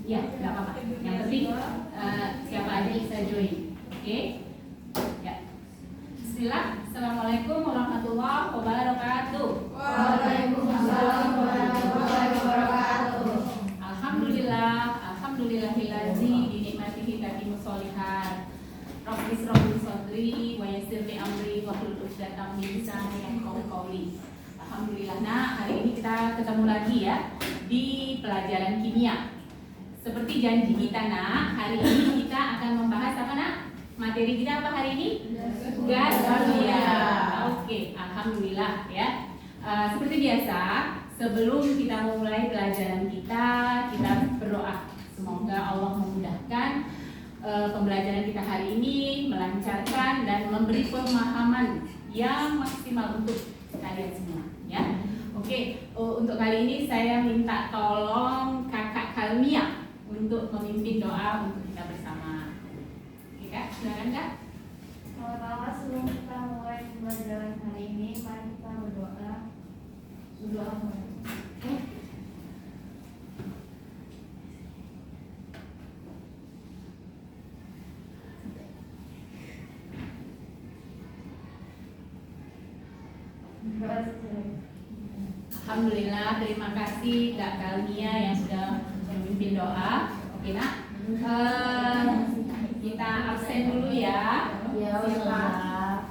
Ya, nggak apa-apa. Yang penting siapa aja bisa join. Oke? Ya. Bismillah. Assalamualaikum warahmatullahi wabarakatuh. Waalaikumsalam warahmatullahi wabarakatuh. Alhamdulillahillazi binikmatihi tatimmu sholihat. Rabbis sadri wa yassir li amri wa hlul 'uqdatam min lisani yafqahu qawli. Alhamdulillah. Nah, hari ini kita ketemu lagi ya di pelajaran kimia. Seperti janji kita, nak, hari ini kita akan membahas apa, nak? Materi kita apa hari ini? Gas mulia. Oke, alhamdulillah ya. Seperti biasa, sebelum kita memulai pelajaran kita berdoa. Semoga Allah memudahkan pembelajaran kita hari ini, melancarkan dan memberi pemahaman yang maksimal untuk kalian semua ya. Oke, untuk kali ini saya minta tolong Kakak Kalmia untuk memimpin doa untuk kita bersama. Oke, Kak, silakan, Kak. Pertama, sebelum kita mulai pembelajaran hari ini, mari kita berdoa. Alhamdulillah, terima kasih Kak Kalmia yang sudah memimpin doa. Oke, nak, kita absen dulu ya. Siapa?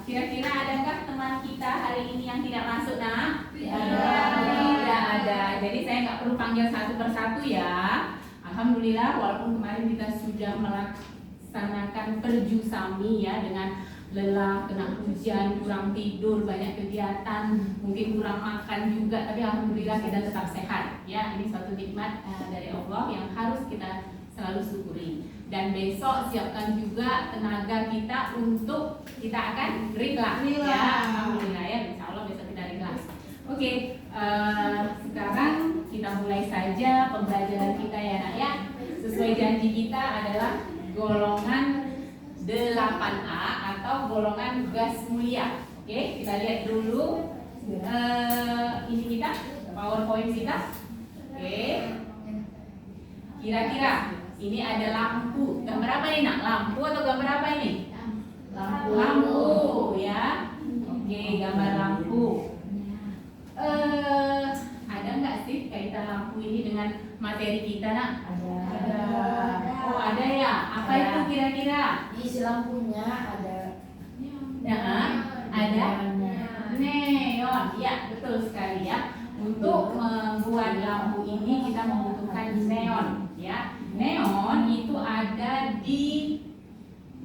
Kira-kira adakah teman kita hari ini yang tidak masuk, nak? Tidak ada. Jadi saya nggak perlu panggil satu persatu ya. Alhamdulillah, walaupun kemarin kita sudah melaksanakan perjusami ya, dengan lelah, kena hujan, kurang tidur, banyak kegiatan, mungkin kurang makan juga, tapi alhamdulillah kita tetap sehat ya. Ini suatu nikmat dari Allah yang harus kita selalu syukuri. Dan besok siapkan juga tenaga kita untuk kita akan reklas ya. Alhamdulillah ya, insya Allah besok kita reklas. Oke, sekarang kita mulai saja pembelajaran kita ya, nak ya. Sesuai janji kita adalah golongan 8A atau golongan gas mulia. Oke, kita lihat dulu ini kita, PowerPoint kita. Oke, kira-kira ini ada lampu. Gambar apa ini, nak? Lampu atau gambar apa ini? Lampu ya. Oke, gambar lampu. Ada nggak sih kaitan lampu ini dengan materi kita, nak? Ada. Oh, ada ya. Apa itu kira-kira? Isi lampunya ada. Ya, ada neon. Ya, betul sekali ya. Untuk membuat lampu ini kita membutuhkan neon ya. Neon itu ada di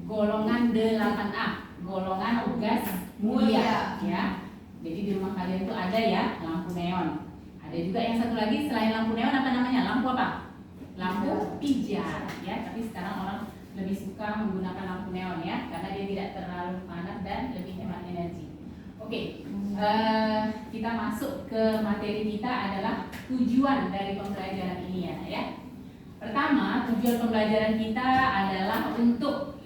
golongan 8A, golongan gas mulia ya. Jadi di rumah kalian itu ada ya lampu neon. Ada juga yang satu lagi selain lampu neon, apa namanya? Lampu apa? Lampu pijar ya. Tapi sekarang orang lebih suka menggunakan lampu neon ya, karena dia tidak terlalu panas dan lebih hemat energi. Oke, kita masuk ke materi kita adalah tujuan dari pembelajaran ini ya. Pertama, tujuan pembelajaran kita adalah untuk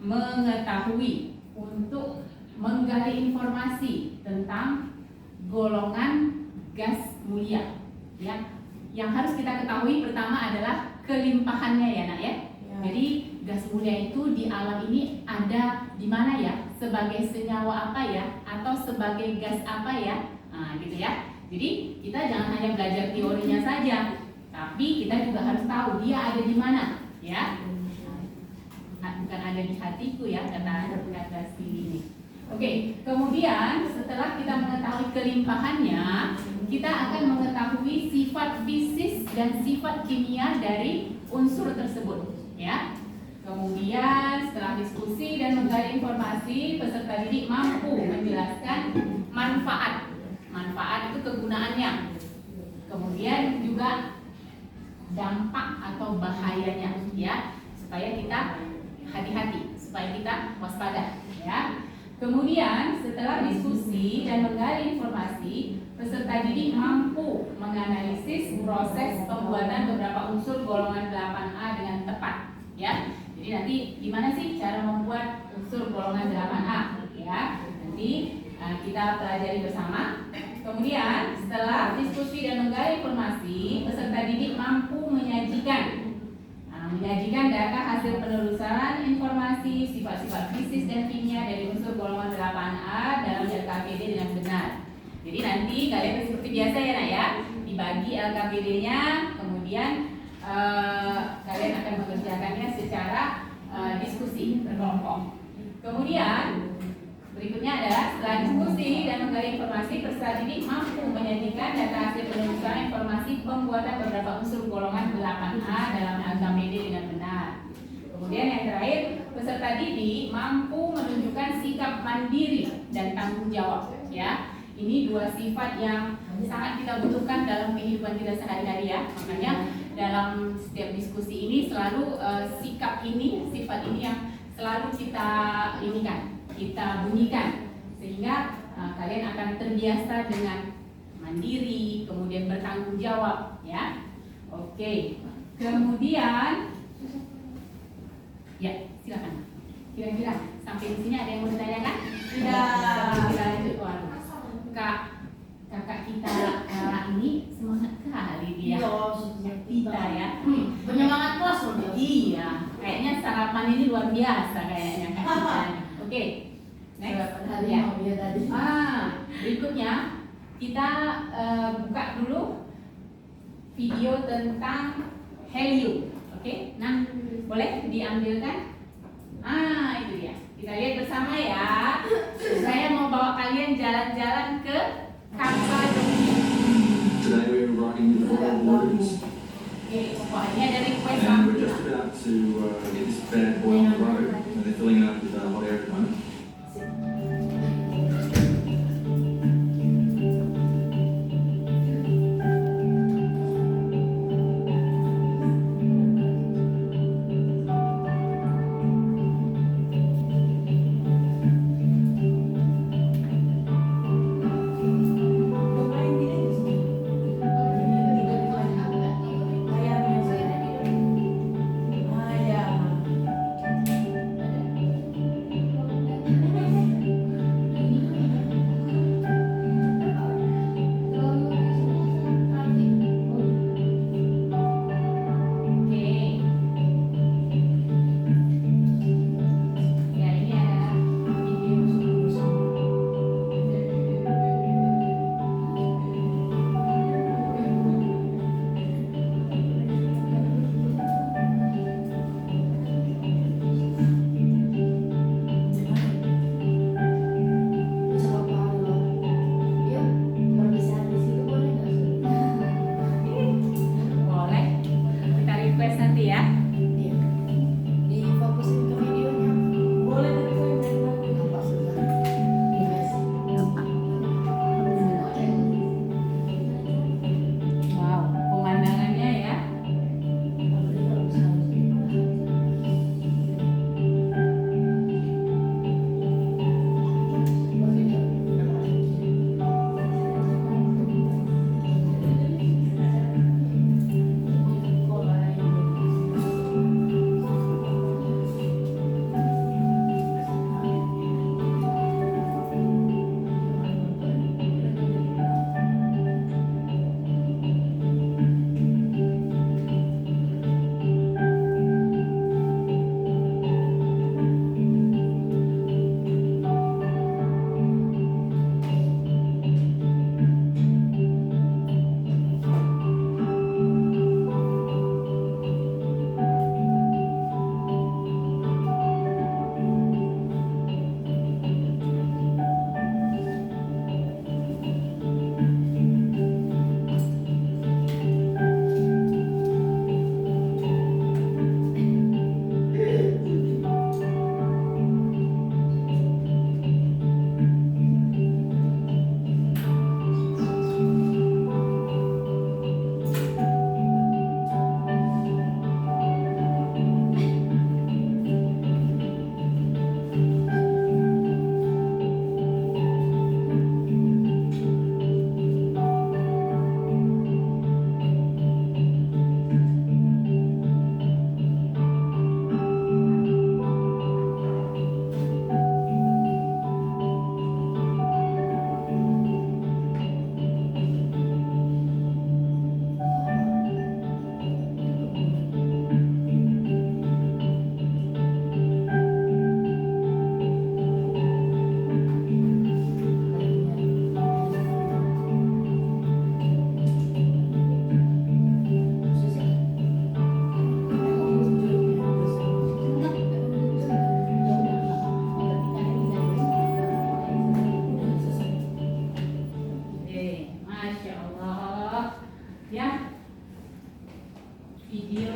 mengetahui, untuk menggali informasi tentang golongan gas mulia ya. Yang harus kita ketahui pertama adalah kelimpahannya ya, nak ya. Jadi gas mulia itu di alam ini ada di mana ya? Sebagai senyawa apa ya? Atau sebagai gas apa ya? Nah, gitu ya. Jadi kita jangan hanya belajar teorinya saja, tapi kita juga harus tahu dia ada di mana ya. Bukan ada di hatiku ya, kata si ini. Oke, kemudian setelah kita mengetahui kelimpahannya, kita akan mengetahui sifat fisik dan sifat kimia dari unsur tersebut ya. Kemudian setelah diskusi dan menggali informasi, peserta didik mampu menjelaskan manfaat. Manfaat itu kegunaannya. Kemudian juga dampak atau bahayanya ya, supaya kita hati-hati, supaya kita waspada ya. Kemudian setelah diskusi dan menggali informasi, peserta didik mampu menganalisis proses pembuatan beberapa unsur golongan 8A dengan tepat ya. Jadi nanti gimana sih cara membuat unsur golongan 8A ya? Nanti kita pelajari bersama. Kemudian setelah diskusi dan menggali informasi, peserta didik mampu menyajikan permasalahan informasi, sifat-sifat krisis dan kimia dari unsur golongan 8A dalam LKPD dengan benar. Jadi nanti kalian seperti biasa ya nak ya, dibagi LKPD-nya, kemudian kalian akan mengerjakannya secara diskusi berkelompok. Kemudian berikutnya adalah setelah diskusi dan menggali informasi, peserta didik mampu menyajikan data hasil penelusuran informasi pembuatan beberapa unsur golongan 8A dalam LKPD dengan benar. Kemudian yang terakhir, peserta didik mampu menunjukkan sikap mandiri dan tanggung jawab. Ya, ini dua sifat yang sangat kita butuhkan dalam kehidupan kita sehari-hari ya. Makanya dalam setiap diskusi ini selalu sikap ini, sifat ini yang selalu kita kita bunyikan sehingga kalian akan terbiasa dengan mandiri, kemudian bertanggung jawab ya. Oke. Kemudian ya, silakan. Kira-kira sampai di sini ada yang mau ditanyakan? Tidak. Kita lanjut. Waduh. Kakak kita ini semangat kali dia. Kita ya. Penyemangat kelas loh dia. Iya, kayaknya sarapan ini luar biasa kayaknya Kak kita. Oke. Next. Hari Ya. mau dia tadi. Berikutnya kita buka dulu video tentang helium. Oke. Nah, boleh diambilkan? Itu dia. Kita lihat bersama ya. Saya mau bawa kalian jalan-jalan ke Kapadokia. Today we were riding the Royal Blues, Oke, pokoknya ada request and we're just about to get this bad boy on the road, and they're filling it up with hot air at the moment. video.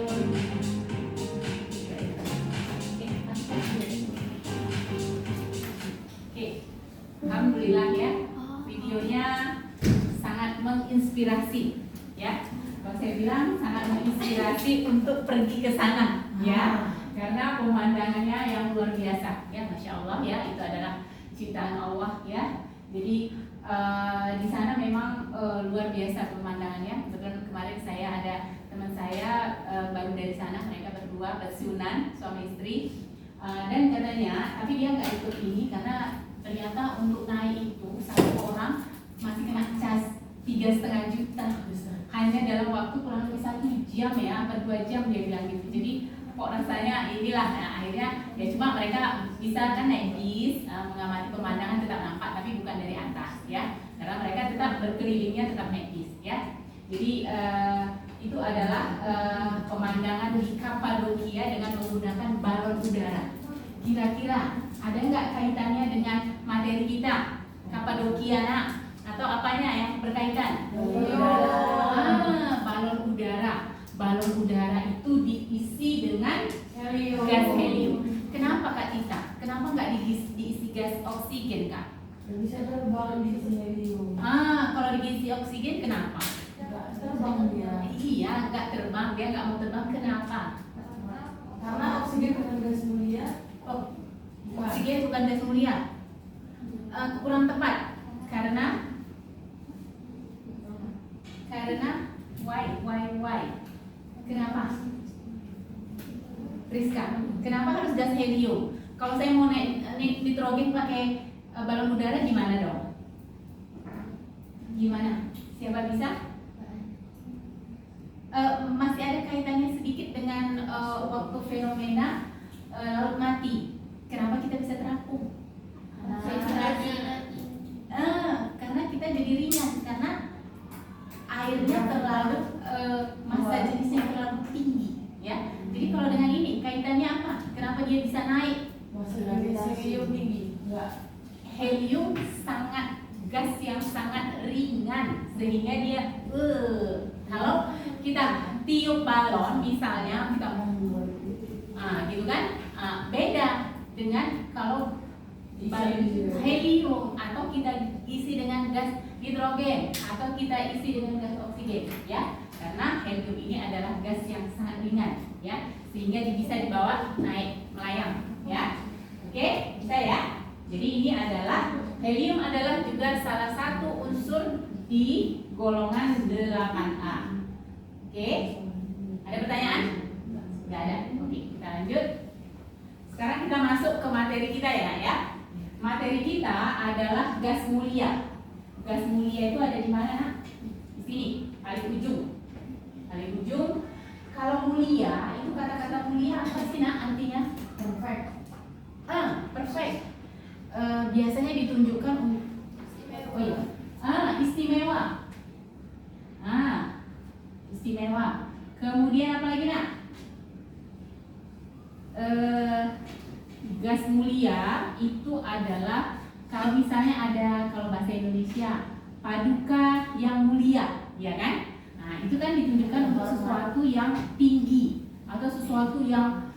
Oke, alhamdulillah ya, videonya sangat menginspirasi ya. Kalau saya bilang sangat menginspirasi untuk pergi ke sana ya, karena pemandangannya yang luar biasa ya, masya Allah ya, itu adalah ciptaan Allah ya. Jadi di sana memang luar biasa pemandangannya. Kebetulan kemarin saya ada teman saya baru dari sana, mereka berdua pensiunan suami istri, dan katanya, tapi dia nggak ikut ini karena ternyata untuk naik itu satu orang masih kena cas 3,5 juta hanya dalam waktu kurang lebih 1 jam ya, atau 2 jam dia bilang gitu. Jadi kok rasanya inilah, nah, akhirnya ya cuma mereka bisa kan naik bis, mengamati pemandangan tetap nampak tapi bukan dari atas ya, karena mereka tetap berkelilingnya tetap naik bis ya. Jadi itu adalah pemandangan di Kapadokia dengan menggunakan balon udara. Kira-kira ada nggak kaitannya dengan materi kita Kapadokia nak? Atau apanya yang berkaitan? Balon udara. Balon udara itu diisi dengan gas helium. Kenapa Kak Tita? Kenapa nggak diisi gas oksigen Kak? Bisa terbang di sini. Kalau diisi oksigen kenapa? Terbang dia. Iya, nggak terbang, dia nggak mau terbang. Kenapa? Karena oksigen bukan gas mulia. Oksigen bukan gas mulia. Kurang tepat. Karena why? Kenapa? Rizka, kenapa harus gas helium? Kalau saya mau naik nitrogen pakai balon udara gimana dong? Gimana? Siapa bisa? Masih ada kaitannya sedikit dengan waktu fenomena laut mati. Kenapa kita bisa terapung? Karena kita jadi ringan, karena airnya terlalu massa jenisnya terlalu tinggi ya. Jadi kalau dengan ini kaitannya apa? Kenapa dia bisa naik? Helium tinggi. Enggak. Helium sangat gas yang sangat ringan sehingga dia kalau kita tiup balon misalnya kita gitu kan, beda dengan kalau helium atau kita isi dengan gas hidrogen atau kita isi dengan gas oksigen ya, karena helium ini adalah gas yang sangat ringan ya, sehingga bisa dibawa naik melayang ya. Oke, bisa ya. Jadi ini adalah helium adalah juga salah satu unsur di golongan 8A. Oke, ada pertanyaan? Nggak ada. Oke, kita lanjut. Sekarang kita masuk ke materi kita ya. Materi kita adalah gas mulia. Gas mulia itu ada di mana nak? Di sini, paling ujung. Paling ujung. Kalau mulia, itu kata-kata mulia apa sih nak artinya? Perfect. Perfect. Biasanya ditunjukkan istimewa. Istimewa. Kemudian apa lagi nak? Gas mulia itu adalah kalau misalnya ada, kalau bahasa Indonesia paduka yang mulia, ya kan? Nah itu kan ditunjukkan untuk sesuatu yang tinggi atau sesuatu yang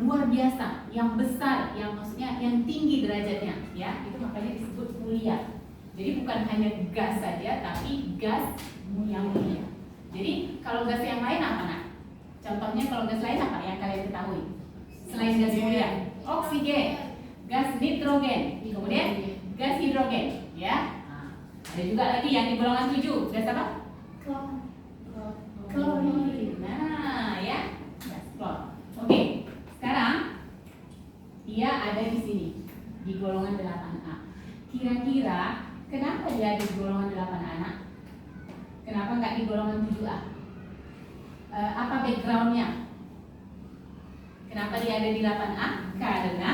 luar biasa, yang besar, yang maksudnya yang tinggi derajatnya, ya itu makanya disebut mulia. Jadi bukan hanya gas saja, tapi gas yang mulia. Jadi kalau gas yang lain apa nak? Contohnya kalau gas lain apa yang kalian ketahui? Selain gas mulia, oksigen, gas nitrogen, kemudian gas hidrogen, ya. Nah, ada juga lagi yang di golongan 7, gas apa? Klorin. Nah, ya, gas klor. Oke, sekarang dia ada di sini di golongan 8A. Kira-kira kenapa dia di golongan 8A nak? Kenapa nggak di golongan 7A? Apa backgroundnya? Kenapa dia ada di 8A? Karena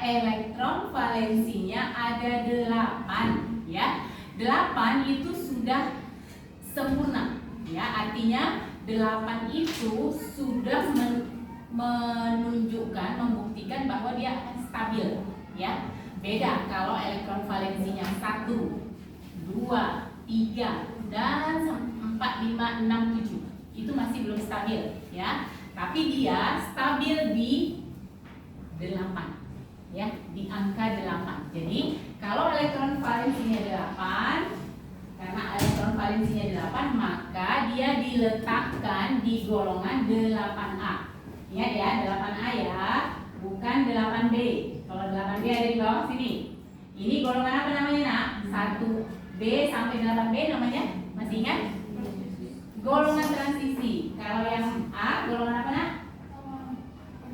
elektron valensinya ada 8 ya. 8 itu sudah sempurna ya, artinya 8 itu sudah menunjukkan, membuktikan bahwa dia akan stabil ya. Beda kalau elektron valensinya 1, 2, 3 dan 4, 5, 6, 7. Itu masih belum stabil ya. Tapi dia stabil di 8 ya, di angka 8. Jadi kalau elektron valensinya 8, karena elektron valensinya 8, maka dia diletakkan di golongan 8A. Ingat ya, 8A ya, bukan 8B. Kalau 8B ada di bawah sini. Ini golongan apa namanya nak? 1B sampai 8B namanya, masih ingat? Golongan transisi. Kalau yang A, golongan apa nak?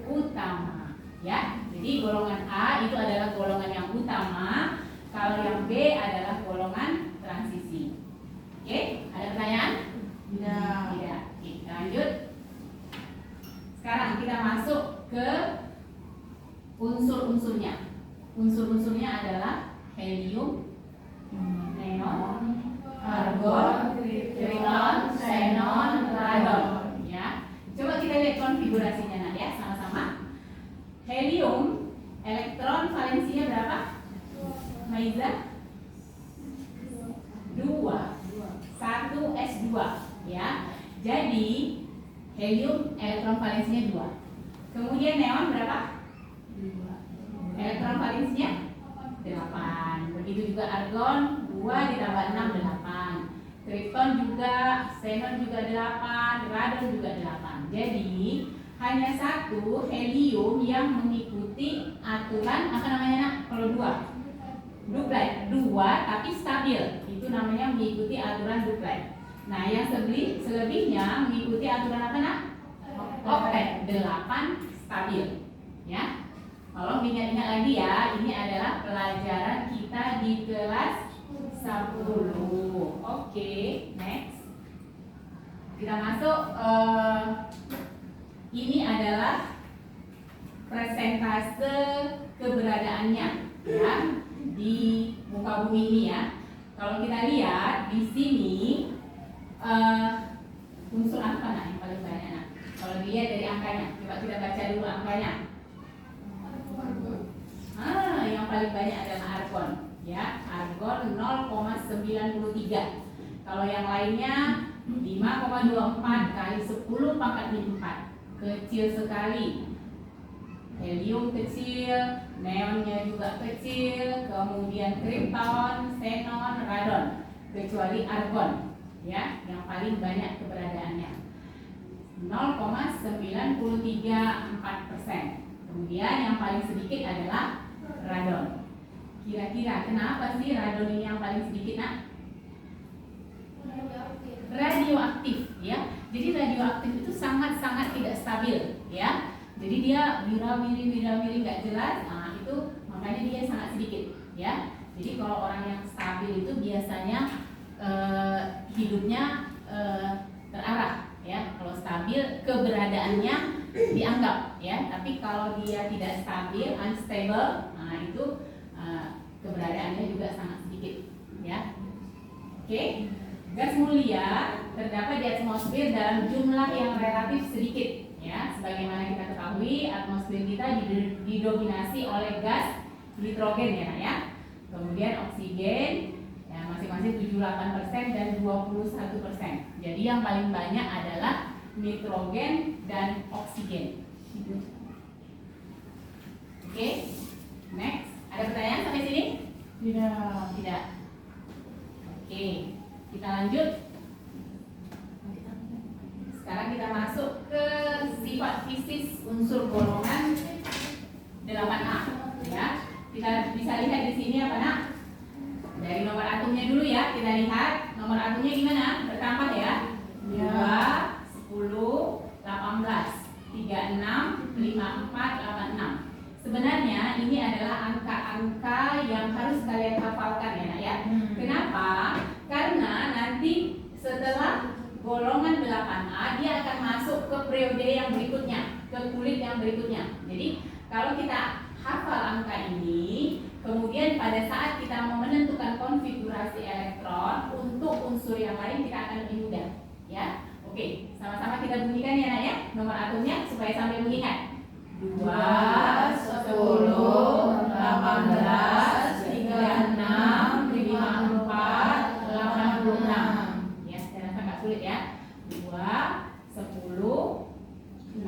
Utama. Ya, jadi golongan A itu adalah golongan yang utama. Kalau yang B adalah golongan transisi. Oke, ada pertanyaan? Tidak. Tidak. Oke, kita lanjut. Sekarang kita masuk ke unsur-unsurnya. Unsur-unsurnya adalah helium, neon, argon, krypton, xenon, radon. Ya, coba kita lihat konfigurasinya nak ya, sama-sama. Helium, elektron valensinya berapa? Maiza? 2. 1s2 ya. Jadi helium elektron valensinya 2. Kemudian neon berapa? 2. Elektron valensinya 8. Begitu juga argon 2 ditambah 6 8. Krypton juga, xenon juga 8, radon juga 8. Jadi hanya satu helium yang mengikuti aturan apa namanya nak? Kalau 2 duplet, 2 tapi stabil. Itu namanya mengikuti aturan duplet. Nah, yang selebihnya mengikuti aturan apa nak? Oktet, 8 stabil. Ya. Kalau ingat-ingat lagi ya, ini adalah pelajaran kita di kelas 10. Oke, next. Kita masuk ini adalah persentase keberadaannya ya di muka bumi ini ya. Kalau kita lihat di sini unsur apa nak yang paling banyak nak? Kalau dilihat dari angkanya, coba kita baca dulu angkanya. Yang paling banyak adalah argon ya, argon 0,93. Kalau yang lainnya 5,24 kali 10 pangkat 4. Kecil sekali. Helium kecil, neonnya juga kecil, kemudian krypton, xenon, radon, kecuali argon ya, yang paling banyak keberadaannya 0,934%. Kemudian yang paling sedikit adalah radon. Kira-kira kenapa sih radon ini yang paling sedikit nak? Radioaktif ya. Jadi radioaktif itu sangat-sangat tidak stabil ya. Jadi dia wirawiri nggak jelas. Nah, itu makanya dia sangat sedikit ya. Jadi kalau orang yang stabil itu biasanya hidupnya terarah ya. Kalau stabil keberadaannya dianggap ya. Tapi kalau dia tidak stabil, unstable, nah itu keberadaannya juga sangat sedikit ya. Oke. Gas mulia terdapat di atmosfer dalam jumlah yang relatif sedikit ya. Sebagaimana kita ketahui, atmosfer kita didominasi oleh gas nitrogen ya, ya. Kemudian oksigen ya, masing-masing 78% dan 21%. Jadi yang paling banyak adalah nitrogen dan oksigen. Oke, next. Ada pertanyaan sampai sini? Tidak. Tidak. Oke, kita lanjut. Sekarang kita masuk ke sifat fisis unsur golongan 8A ya. Kita bisa lihat di sini apa nak? Dari nomor atomnya dulu ya. Kita lihat nomor atomnya gimana? Bertambah ya. 2, 10, 18, 36, 54, 86. Sebenarnya ini adalah angka-angka yang harus kalian hafalkan ya nak ya. Kenapa? Karena nanti setelah golongan 8A dia akan masuk ke periode yang berikutnya, ke kulit yang berikutnya. Jadi kalau kita hafal angka ini, kemudian pada saat kita mau menentukan konfigurasi elektron untuk unsur yang lain kita akan lebih mudah ya. Oke, sama-sama kita bunyikan ya nak ya nomor atomnya supaya sampai mengingat. 2, 10, 18, 18, 36, 54, 86. Ya, saya rasa nggak sulit ya. 2, 10,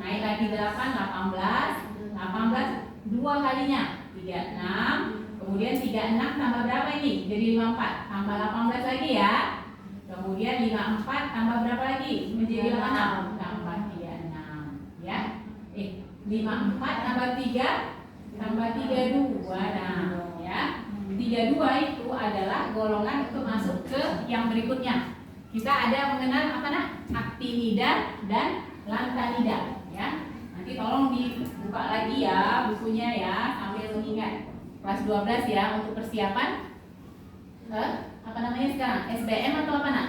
naik lagi 8, 18, 2 kalinya 36, kemudian 36 tambah berapa ini? Jadi 54, tambah 18 lagi ya. Kemudian 54 tambah berapa lagi? Menjadi 56, tambah 36 ya. 54 tambah 3 tambah 32. Nah, ya. 32 itu adalah golongan untuk masuk ke yang berikutnya. Kita ada mengenal apa nak? Aktinida dan lantanida ya. Nanti tolong dibuka lagi ya bukunya ya sambil mengingat. Kelas 12 ya untuk persiapan apa namanya sekarang? SBM atau apa nak?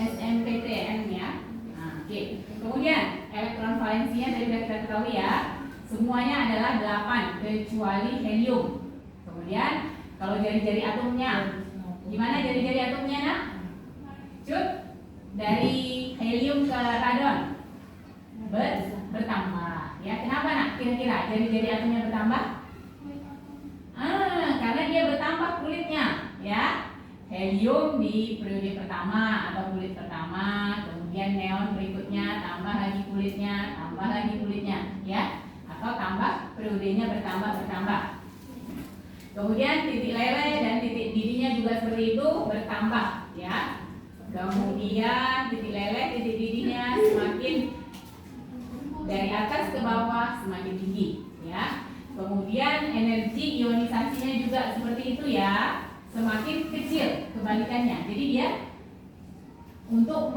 SMPTN ya. Nah, oke. Kemudian elektron valensinya tadi sudah kita ketahui ya. Semuanya adalah 8 kecuali helium. Kemudian kalau jari-jari atomnya, gimana jari-jari atomnya nak? Cut dari helium ke radon bertambah. Ya, kenapa nak? Kira-kira jari-jari atomnya bertambah? Karena dia bertambah kulitnya, ya. Helium di periode pertama atau kulit pertama, kemudian neon berikutnya tambah lagi kulitnya, ya. Atau tambah periodenya bertambah. Kemudian titik lele dan titik didinya juga seperti itu bertambah, ya. Kemudian titik lele, titik didinya semakin dari atas ke bawah semakin tinggi, ya. Kemudian energi ionisasinya juga seperti itu ya, semakin kecil kebalikannya. Jadi dia untuk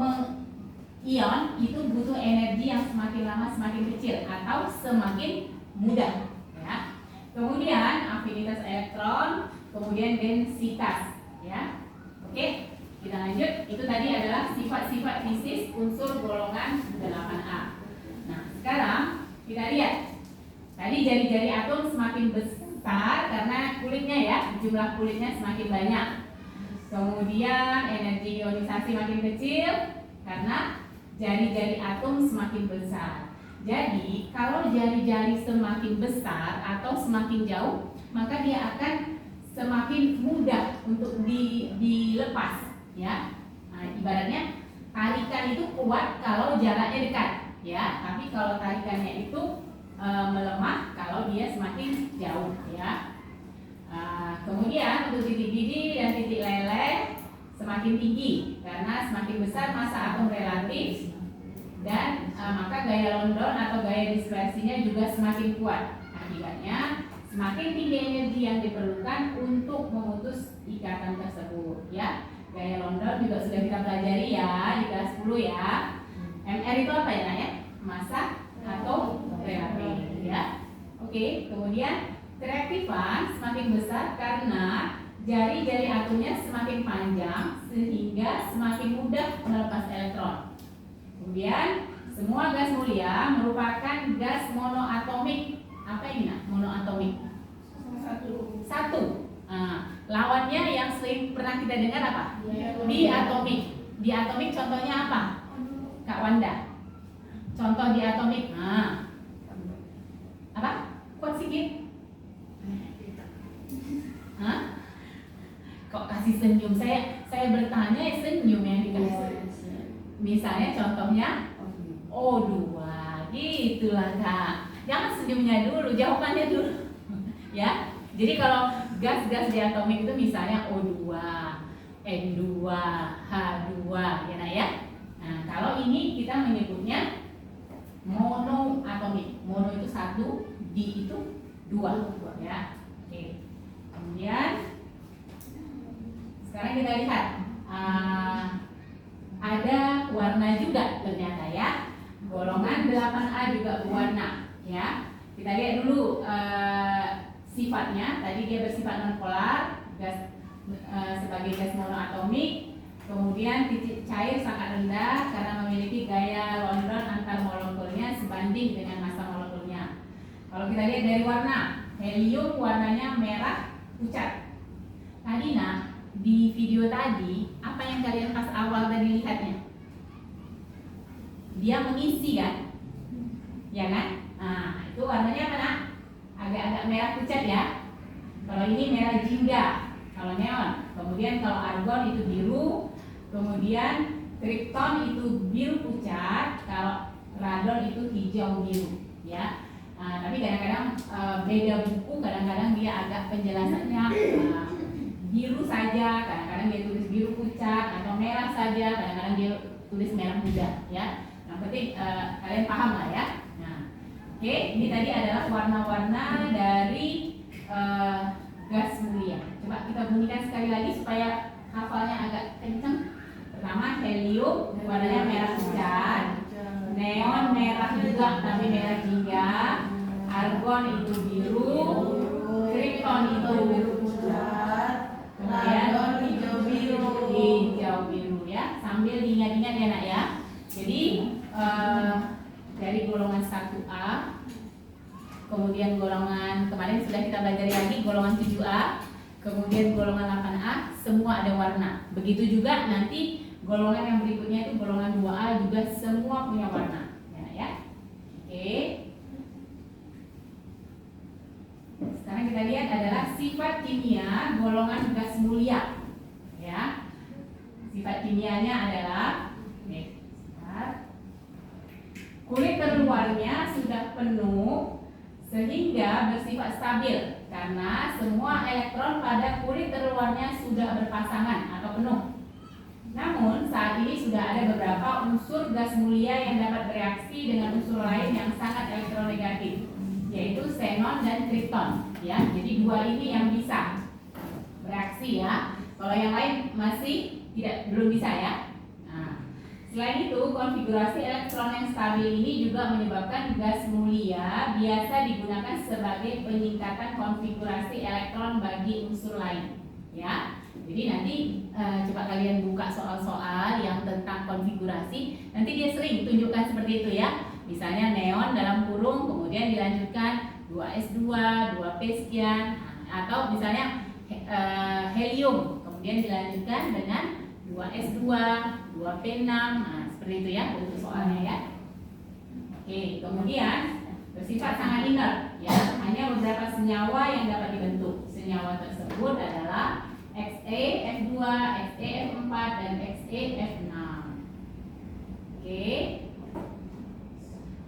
ion itu butuh energi yang semakin lama semakin kecil atau semakin mudah, ya. Kemudian afinitas elektron, kemudian densitas, ya. Oke, kita lanjut. Itu tadi adalah sifat-sifat fisis unsur golongan 8A. Nah, sekarang kita lihat. Tadi jari-jari atom semakin besar karena kulitnya ya, jumlah kulitnya semakin banyak. Kemudian energi ionisasi makin kecil karena jari-jari atom semakin besar. Jadi, kalau jari-jari semakin besar atau semakin jauh, maka dia akan semakin mudah untuk dilepas, ya. Nah, ibaratnya tarikan itu kuat kalau jaraknya dekat, ya. Tapi kalau tarikannya itu melemah kalau dia semakin jauh, ya. Kemudian untuk titik didi dan titik lele semakin tinggi karena semakin besar massa atom relatif dan maka gaya London atau gaya dispersinya juga semakin kuat. Akibatnya semakin tinggi energi yang diperlukan untuk memutus ikatan tersebut, ya. Gaya London juga sudah kita pelajari ya di kelas 10 ya. MR itu apa ya nak ya? Massa atau relatif, ya. Oke, kemudian kereaktifan semakin besar karena jari-jari atomnya semakin panjang sehingga semakin mudah melepas elektron. Kemudian semua gas mulia merupakan gas monoatomik. Apa ini nak? Monoatomik. Satu. Lawannya yang sering pernah kita dengar apa? Diatomik. Diatomik contohnya apa? Kak Wanda. Contoh diatomik. Apa? Kuat sedikit. Kok kasih senyum? Saya bertanya senyum yang dikasih. Misalnya contohnya O2. Gitulah Kak. Jangan senyumnya dulu, jawabannya dulu. Ya. Jadi kalau gas-gas diatomik itu misalnya O2, N2, H2, ya nak ya. Nah, kalau ini kita menyebutnya monoatomik. Mono itu satu, di itu dua, ya. Oke. Kemudian sekarang kita lihat ada warna juga ternyata ya. Golongan 8A juga berwarna, ya. Kita lihat dulu sifatnya. Tadi dia bersifat nonpolar, gas sebagai gas monoatomik. Kemudian titik cair sangat rendah karena memiliki gaya London antar molekulnya sebanding dengan massa molekulnya. Kalau kita lihat dari warna, helium warnanya merah pucat. Tadi nah, di video tadi, apa yang kalian pas awal tadi lihatnya? Dia mengisi kan? Ya kan? Nah, itu warnanya apa nak? Agak-agak merah pucat ya. Kalau ini merah jingga, kalau neon. Kemudian kalau argon itu biru. Kemudian krypton itu biru pucat. Kalau radon itu hijau biru, ya. Tapi kadang-kadang beda buku, kadang-kadang dia agak penjelasannya biru saja, kadang-kadang dia tulis biru pucat atau merah saja, kadang-kadang dia tulis merah muda, ya. Yang penting kalian paham lah ya. Nah, oke, ini tadi adalah warna-warna dari gas mulia. Coba kita bunyikan sekali lagi supaya hafalnya agak kenceng. Pertama helium, warnanya merah pucat. Neon merah juga tapi merah jingga. Argon itu biru. Krypton itu biru pucat. Kemudian hijau biru ya. Sambil diingat-ingat ya nak ya. Jadi dari golongan 1A, kemudian golongan kemarin sudah kita belajar lagi golongan 7A, kemudian golongan 8A, semua ada warna. Begitu juga nanti golongan yang berikutnya itu golongan 2A juga semua punya warna. Ya. Oke. Sekarang kita lihat adalah sifat kimia golongan gas mulia. Ya. Sifat kimianya adalah kulit terluarnya sudah penuh sehingga bersifat stabil karena semua elektron pada kulit terluarnya sudah berpasangan atau penuh. Namun saat ini sudah ada beberapa unsur gas mulia yang dapat bereaksi dengan unsur lain yang sangat elektronegatif, yaitu xenon dan krypton. Ya, jadi dua ini yang bisa bereaksi ya. Kalau yang lain masih belum bisa ya. Selain itu, konfigurasi elektron yang stabil ini juga menyebabkan gas mulia biasa digunakan sebagai penyingkatan konfigurasi elektron bagi unsur lain. Ya, jadi nanti coba kalian buka soal-soal yang tentang konfigurasi. Nanti dia sering tunjukkan seperti itu ya. Misalnya neon dalam kurung, kemudian dilanjutkan 2s2, 2p sekian, atau misalnya helium, kemudian dilanjutkan dengan 2s2, 2p6, nah seperti itu ya bentuk soalnya ya. Oke, kemudian bersifat sangat inert ya, hanya beberapa senyawa yang dapat dibentuk. Senyawa tersebut adalah XeF2, XeF4 dan XeF6. Oke.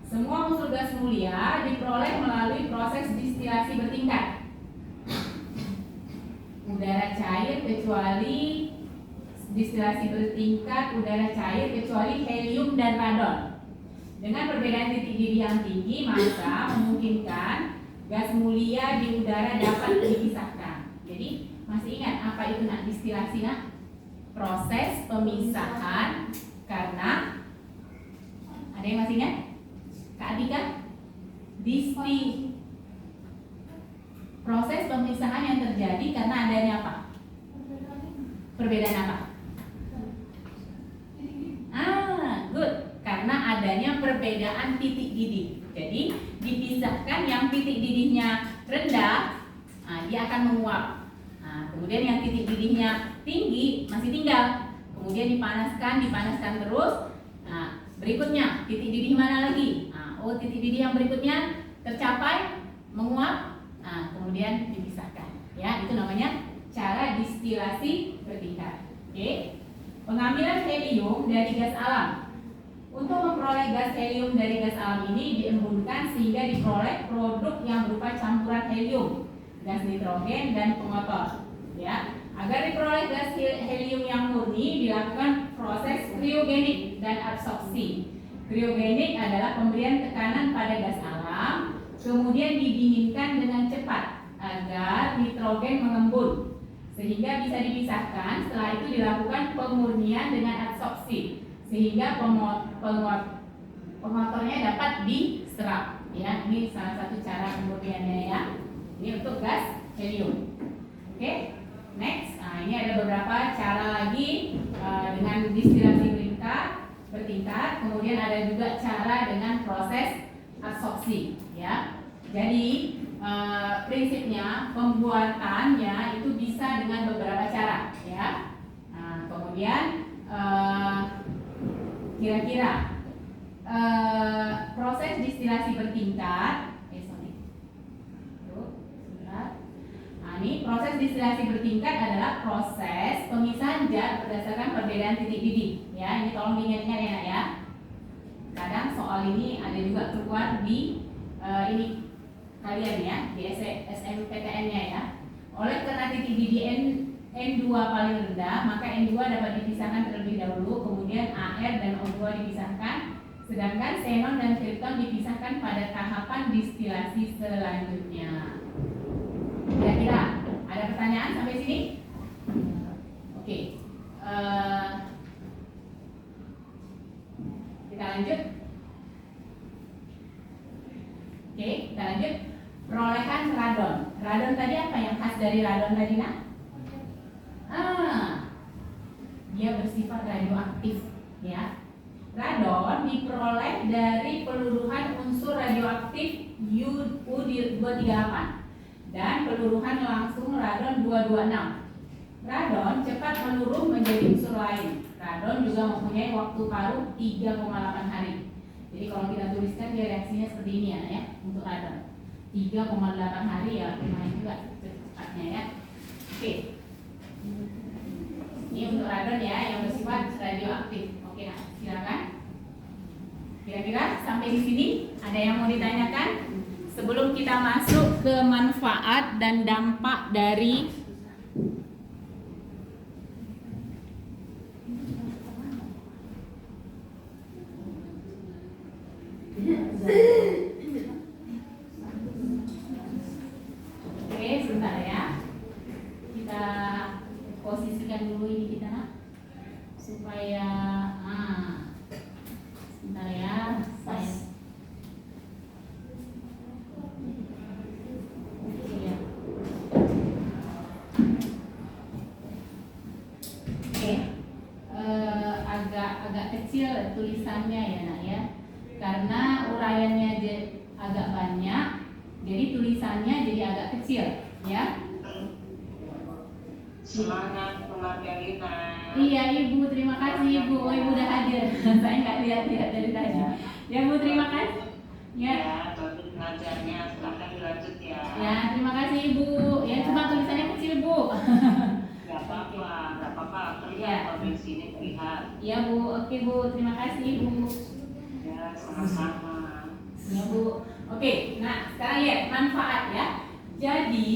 Semua unsur gas mulia diperoleh melalui proses distilasi bertingkat. Udara cair kecuali distilasi bertingkat udara cair kecuali helium dan radon. Dengan perbedaan titik didih yang tinggi, maka memungkinkan gas mulia di udara dapat dipisahkan. Jadi masih ingat apa itu nak distilasi nak? Proses pemisahan karena ada yang masih ingat? Kak Adika? Proses pemisahan yang terjadi karena adanya apa? Perbedaan apa? Good. Karena adanya perbedaan titik didih. Jadi dipisahkan yang titik didihnya rendah, dia akan menguap. Kemudian yang titik didihnya tinggi masih tinggal. Kemudian dipanaskan terus. Berikutnya titik didih mana lagi? Titik didih yang berikutnya tercapai, menguap. Kemudian dipisahkan. Ya, itu namanya cara distilasi bertingkat. Oke. Pengambilan helium dari gas alam. Untuk memperoleh gas helium dari gas alam ini diembunkan sehingga diperoleh produk yang berupa campuran helium, gas nitrogen dan pengotor. Ya, agar diperoleh gas helium yang murni dilakukan proses kriogenik dan absorpsi. Kriogenik adalah pemberian tekanan pada gas alam, kemudian didinginkan dengan cepat agar nitrogen mengembun sehingga bisa dipisahkan. Setelah itu dilakukan pemurnian dengan absorpsi sehingga pengotornya dapat diserap. Ya, ini salah satu cara pemurniannya ya. Ini untuk gas helium. Oke, next. Ini ada beberapa cara lagi dengan distilasi bertingkat. Kemudian ada juga cara dengan proses absorpsi. Ya, jadi prinsipnya pembuatannya itu bisa dengan beberapa cara. Ya, kemudian kira-kira proses distilasi bertingkat ini bertingkat adalah proses pemisahan zat berdasarkan perbedaan titik didih. Ya, ini tolong diingat-ingat ya nak ya. Kadang soal ini ada juga keluar di ini kalian ya, di SMPTN-nya ya. Oleh karena titik didih N2 paling rendah, maka N2 dapat dipisahkan terlebih dahulu, kemudian AR dan O2 dipisahkan, sedangkan xenon dan kripton dipisahkan pada tahapan distilasi selanjutnya. Kira-kira ada pertanyaan sampai sini? Oke. Kita lanjut. Oke, kita lanjut. Perolehan radon. Radon tadi apa yang khas dari radon tadi nak? Dia bersifat radioaktif, ya. Radon diperoleh dari peluruhan unsur radioaktif U238 dan peluruhan langsung radon 226. Radon cepat meluruh menjadi unsur lain. Radon juga mempunyai waktu paruh 3,8 hari. Jadi kalau kita tuliskan dia reaksinya seperti ini ya, untuk radon 3,8 hari ya, lumayan juga cepatnya ya. Oke. Ini untuk radon ya, yang bersifat radioaktif. Oke, nah, silakan. Kira-kira sampai di sini ada yang mau ditanyakan? Sebelum kita masuk ke manfaat dan dampak dari Oke, sebentar ya. Kita posisikan dulu ini kita supaya sebentar ya. Agak kecil tulisannya ya nak ya, karena uraiannya agak banyak, jadi tulisannya jadi agak kecil ya. Semangat keluarga Lina. Iya ibu, terima kasih ibu. Oh, ibu udah hadir. Saya nggak lihat-lihat dari tadi. Ya bu, terima kasih. Ya. Ya, topik pengajarnya silahkan dilanjut ya. Ya, terima kasih ibu. Ya, cuma tulisannya kecil bu. Gak apa-apa. Terlihat Ya. kalau di sini terlihat. Iya bu, oke bu, terima kasih ibu. Ya, sama-sama. Ya bu. Oke, nah sekarang lihat manfaat ya. Jadi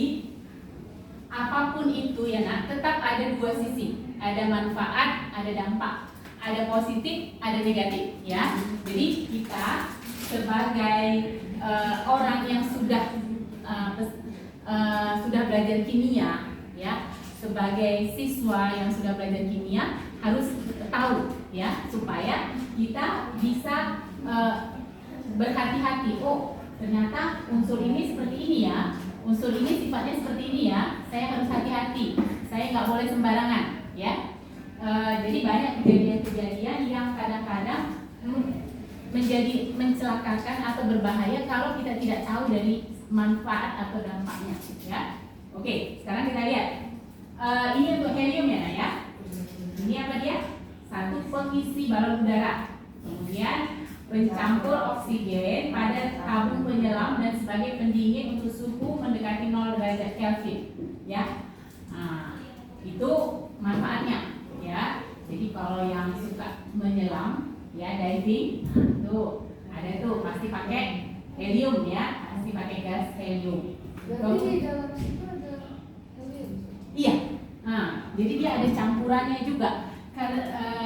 apapun itu ya nak, tetap ada dua sisi. Ada manfaat, ada dampak. Ada positif, ada negatif ya. Jadi kita sebagai orang yang sudah belajar kimia ya, sebagai siswa yang sudah belajar kimia harus tahu ya, supaya kita bisa berhati-hati. Oh, ternyata unsur ini seperti ini ya, unsur ini sifatnya seperti ini ya, saya harus hati-hati, saya nggak boleh sembarangan ya. Jadi banyak kejadian-kejadian yang kadang-kadang menjadi mencelakakan atau berbahaya kalau kita tidak tahu dari manfaat atau dampaknya ya. Oke, sekarang kita lihat. Ini untuk helium ya, Nak, ya. Ini apa dia? Satu pengisi balon udara. Kemudian pencampur oksigen pada tabung penyelam dan sebagai pendingin untuk suhu mendekati 0 derajat Kelvin. Ya, nah, itu manfaatnya. Ya, jadi kalau yang suka menyelam, ya diving, nah, tuh ada tuh pasti pakai helium ya, pasti pakai gas helium. Berarti di dalam situ ada helium. Iya, nah, jadi dia ada campurannya juga.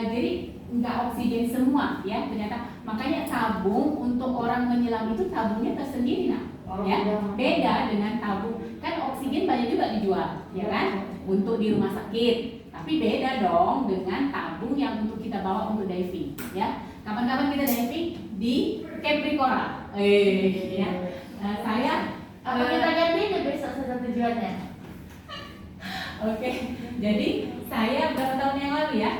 Jadi nggak oksigen semua ya ternyata. Makanya tabung untuk orang menyelam itu tabungnya tersendiri nah, ya beda dengan tabung. Kan oksigen banyak juga dijual, ya kan, untuk di rumah sakit. Tapi beda dong dengan tabung yang untuk kita bawa untuk diving, ya. Kapan-kapan kita diving di Capri Coral, ya. Saya Apa kita ganti itu besok satu tujuannya? Oke, jadi saya beberapa tahun yang lalu ya,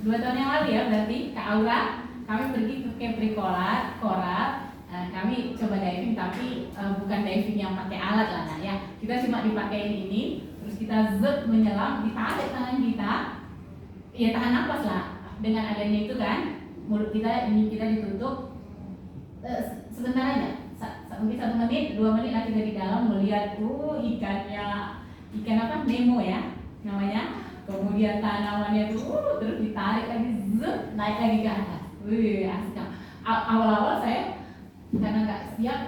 2 tahun yang lalu ya berarti Kak Aura, kami pergi ke Capri Coral, kami coba diving tapi bukan diving yang pakai alat lah nah, ya. Kita cuma dipakein ini, terus kita menyelam, ditarik tangan kita, ya tahan nafas lah. Dengan adanya itu kan, mulut kita ditutup sebentar aja, mungkin 1 menit, 2 menit lah kita di dalam melihat ikannya ikan apa? Nemo ya namanya. Kemudian tanamannya tuh terus ditarik lagi, zup, naik lagi ke atas. Wih, asik. Awal-awal saya karena nggak siap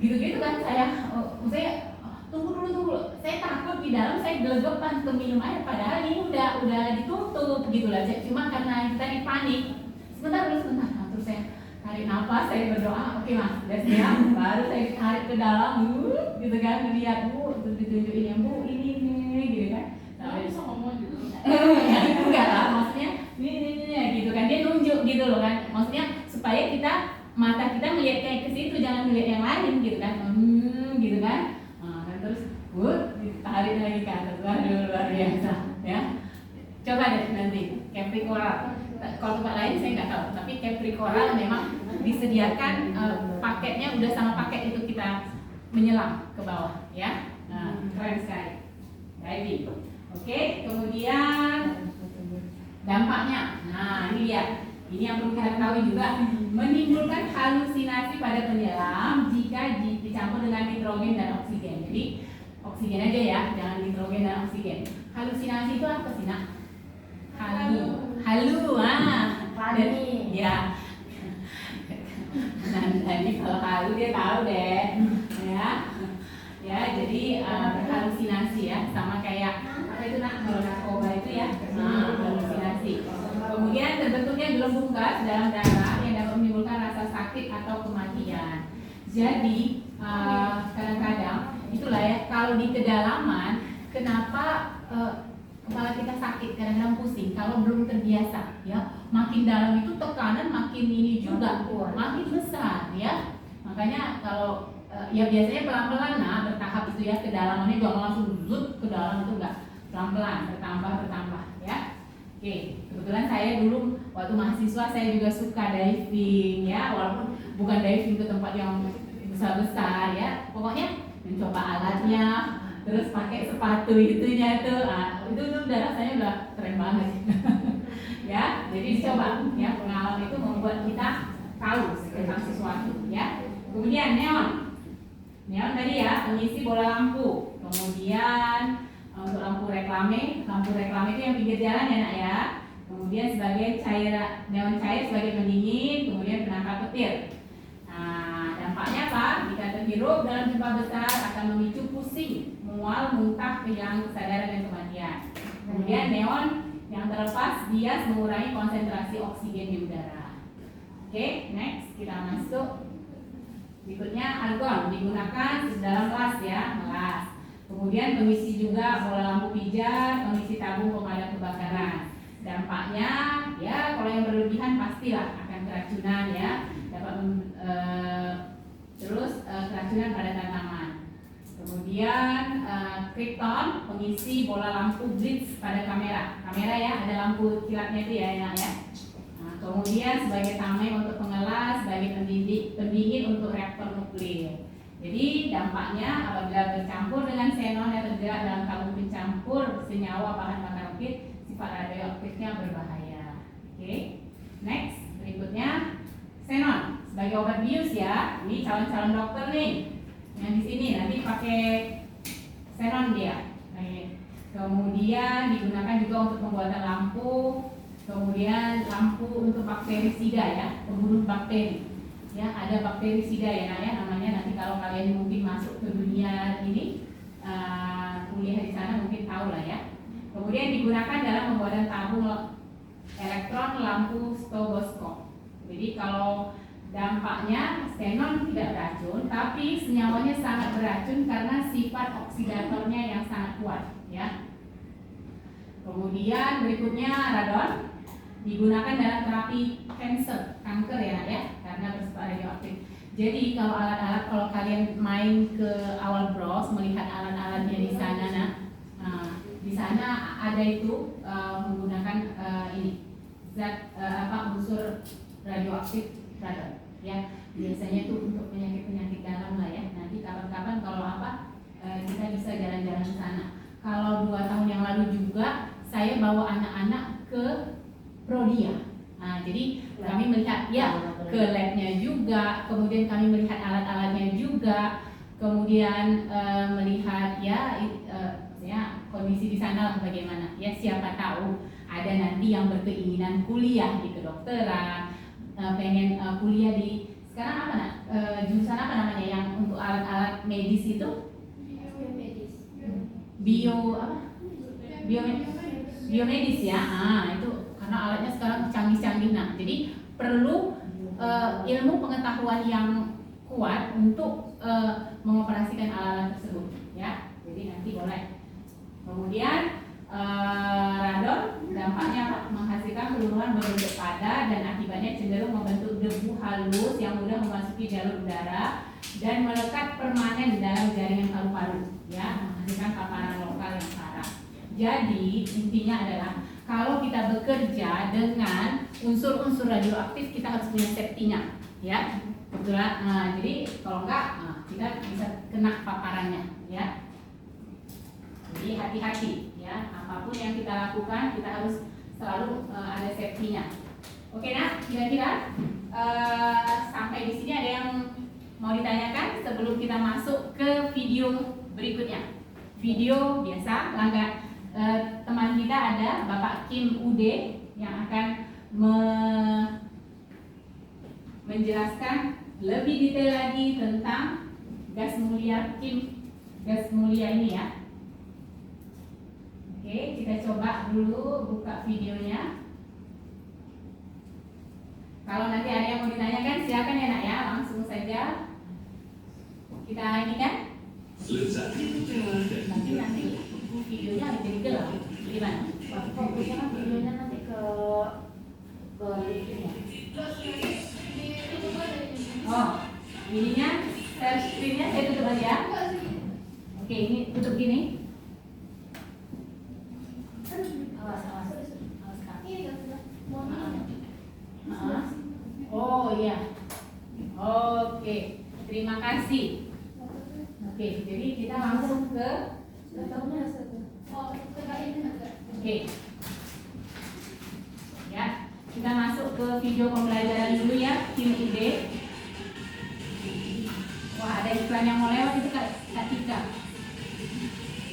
gitu-gitu kan saya tunggu dulu, saya takut di dalam, saya gelegepan ke minum air padahal ini udah ditutup gitu lah. Cuma karena kita panik, sebentar, nah, terus saya tarik nafas, saya berdoa, oke mas, udah siap, baru saya tarik ke dalam, gitu kan, lihat terus ditunjukin yang bu ini gitu kan. Nah, bisa ngomong gitu. Enggak lah, maksudnya ini gitu kan, dia nunjuk gitu loh kan, maksudnya supaya mata kita melihat kayak ke situ, jangan melihat yang lain gitu kan, gitu kan. Terus ditarik lagi ke atas. Waduh, luar biasa ya. Coba deh nanti Capri Coral. Kalau tempat lain saya nggak tahu, tapi Capri Coral memang disediakan paketnya udah sama paket itu kita menyelam ke bawah ya. Nah, keren sekali. Diving. Oke, kemudian dampaknya. Nah, ini lihat. Ini yang perlu kita ketahui juga, menimbulkan halusinasi pada penyelam jika dicampur dengan nitrogen dan oksigen. Jadi oksigen aja ya, jangan nitrogen dan oksigen. Halusinasi itu apa sih nak? Halu, ya. Nah, jadi kalau halu dia tahu deh, ya. Jadi berhalusinasi ya, sama kayak apa itu nak kalau narkoba itu ya, halusinasi. Kemudian terbentuknya gelembung gas dalam darah yang dapat menimbulkan rasa sakit atau kematian. Jadi kadang-kadang itulah ya, kalau di kedalaman kenapa kepala kita sakit, kadang-kadang pusing kalau belum terbiasa ya. Makin dalam itu tekanan makin ini juga makin besar ya. Makanya kalau ya biasanya pelan-pelan bertahap itu ya, kedalamannya jangan langsung zut ke dalam, itu enggak, pelan-pelan bertambah ya. Oke, kebetulan saya dulu waktu mahasiswa saya juga suka diving ya, walaupun bukan diving ke tempat yang besar-besar ya. Pokoknya mencoba alatnya, terus pakai sepatu itunya itu udah rasanya udah keren banget. Ya, jadi dicoba ya, pengalaman itu membuat kita tahu tentang sesuatu ya. Kemudian neon tadi ya, mengisi bola lampu. Kemudian untuk lampu reklame itu yang pinggir jalan ya nak ya. Kemudian sebagai neon cair sebagai pendingin, kemudian penangkal petir. Nah, dampaknya apa? Jika terhirup dalam jumlah besar akan memicu pusing, mual, muntah, kehilangan kesadaran dan kematian. Kemudian neon yang terlepas bias mengurangi konsentrasi oksigen di udara. Oke, next kita masuk. Berikutnya argon digunakan dalam las ya, melas. Kemudian pengisi juga bola lampu pijar, pengisi tabung pemadam kebakaran. Dampaknya ya kalau yang berlebihan pastilah akan keracunan ya, dapat keracunan pada tanaman. Kemudian krypton, pengisi bola lampu blitz pada kamera ya, ada lampu kilatnya itu ya enak ya. Nah, kemudian sebagai tameng untuk pengelas, sebagai pendingin untuk reaktor nuklir. Jadi dampaknya apabila bercampur dengan xenon yang terjerat dalam tabung pencampur senyawa bahan bakar aktif, sifat radioaktifnya berbahaya. Oke, next berikutnya xenon sebagai obat bius ya. Ini calon-calon dokter nih yang di sini nanti pakai xenon dia. Kemudian digunakan juga untuk pembuatan lampu, kemudian lampu untuk bakterisida ya, pembunuh bakteri. Ya, ada bakterisida ya nak ya namanya, nanti kalau kalian mungkin masuk ke dunia ini kuliah di sana mungkin tahu lah ya. Kemudian digunakan dalam pembuatan tabung elektron lampu stroboskop. Jadi kalau dampaknya xenon tidak beracun, tapi senyawanya sangat beracun karena sifat oksidatornya yang sangat kuat ya. Kemudian berikutnya radon digunakan dalam terapi kanker ya karena bersifat radioaktif. Jadi kalau alat-alat, kalau kalian main ke awal browse melihat alat-alatnya di sana di sana ada itu menggunakan ini zat unsur radioaktif radon ya, biasanya itu untuk penyakit dalam lah ya. Nanti kapan-kapan kalau kita bisa jalan-jalan ke sana. Kalau 2 tahun yang lalu juga saya bawa anak-anak ke Prodia. Nah, jadi kami melihat ya ke labnya juga, kemudian kami melihat alat-alatnya juga, kemudian melihat ya kondisi di sana bagaimana. Ya, siapa tahu ada nanti yang berkeinginan kuliah di kedokteran, pengen kuliah di sekarang apa nak? Jurusan apa namanya yang untuk alat-alat medis itu? Biomedis ya. Itu karena alatnya sekarang canggih-canggih. Nah, jadi perlu ilmu pengetahuan yang kuat untuk mengoperasikan alat-alat tersebut ya. Jadi nanti boleh. Kemudian radon dampaknya apa? Menghasilkan peluruhan berbentuk padat dan akibatnya cenderung membentuk debu halus yang mudah memasuki jalur udara dan melekat permanen dalam jaringan paru-paru ya, menghasilkan paparan lokal yang parah. Jadi intinya adalah kalau kita bekerja dengan unsur-unsur radioaktif kita harus punya safety-nya ya. Kebetulan, jadi kalau enggak kita bisa kena paparannya ya. Jadi hati-hati ya, apapun yang kita lakukan kita harus selalu ada safety-nya. Oke nak, kira-kira sampai di sini ada yang mau ditanyakan sebelum kita masuk ke video berikutnya. Video biasa, teman kita ada Bapak Kim Ude yang akan menjelaskan lebih detail lagi tentang gas mulia gas mulia ini ya. Oke, kita coba dulu buka videonya. Kalau nanti ada yang mau ditanyakan silakan ya nak ya, langsung saja kita ini kan. Nanti videonya jadi gelap. Gimana? Fokusnya kan videonya nanti ke ini. Oh, ininya share screen-nya saya tutup aja. Oke, ini tutup gini. Awas Kak. Oh iya. Oke, terima kasih. Oke, jadi kita langsung ke Oke. Ya, kita masuk ke video pembelajaran dulu ya, Kim Ude. Wah, ada iklan yang mau lewat itu Kak Tika.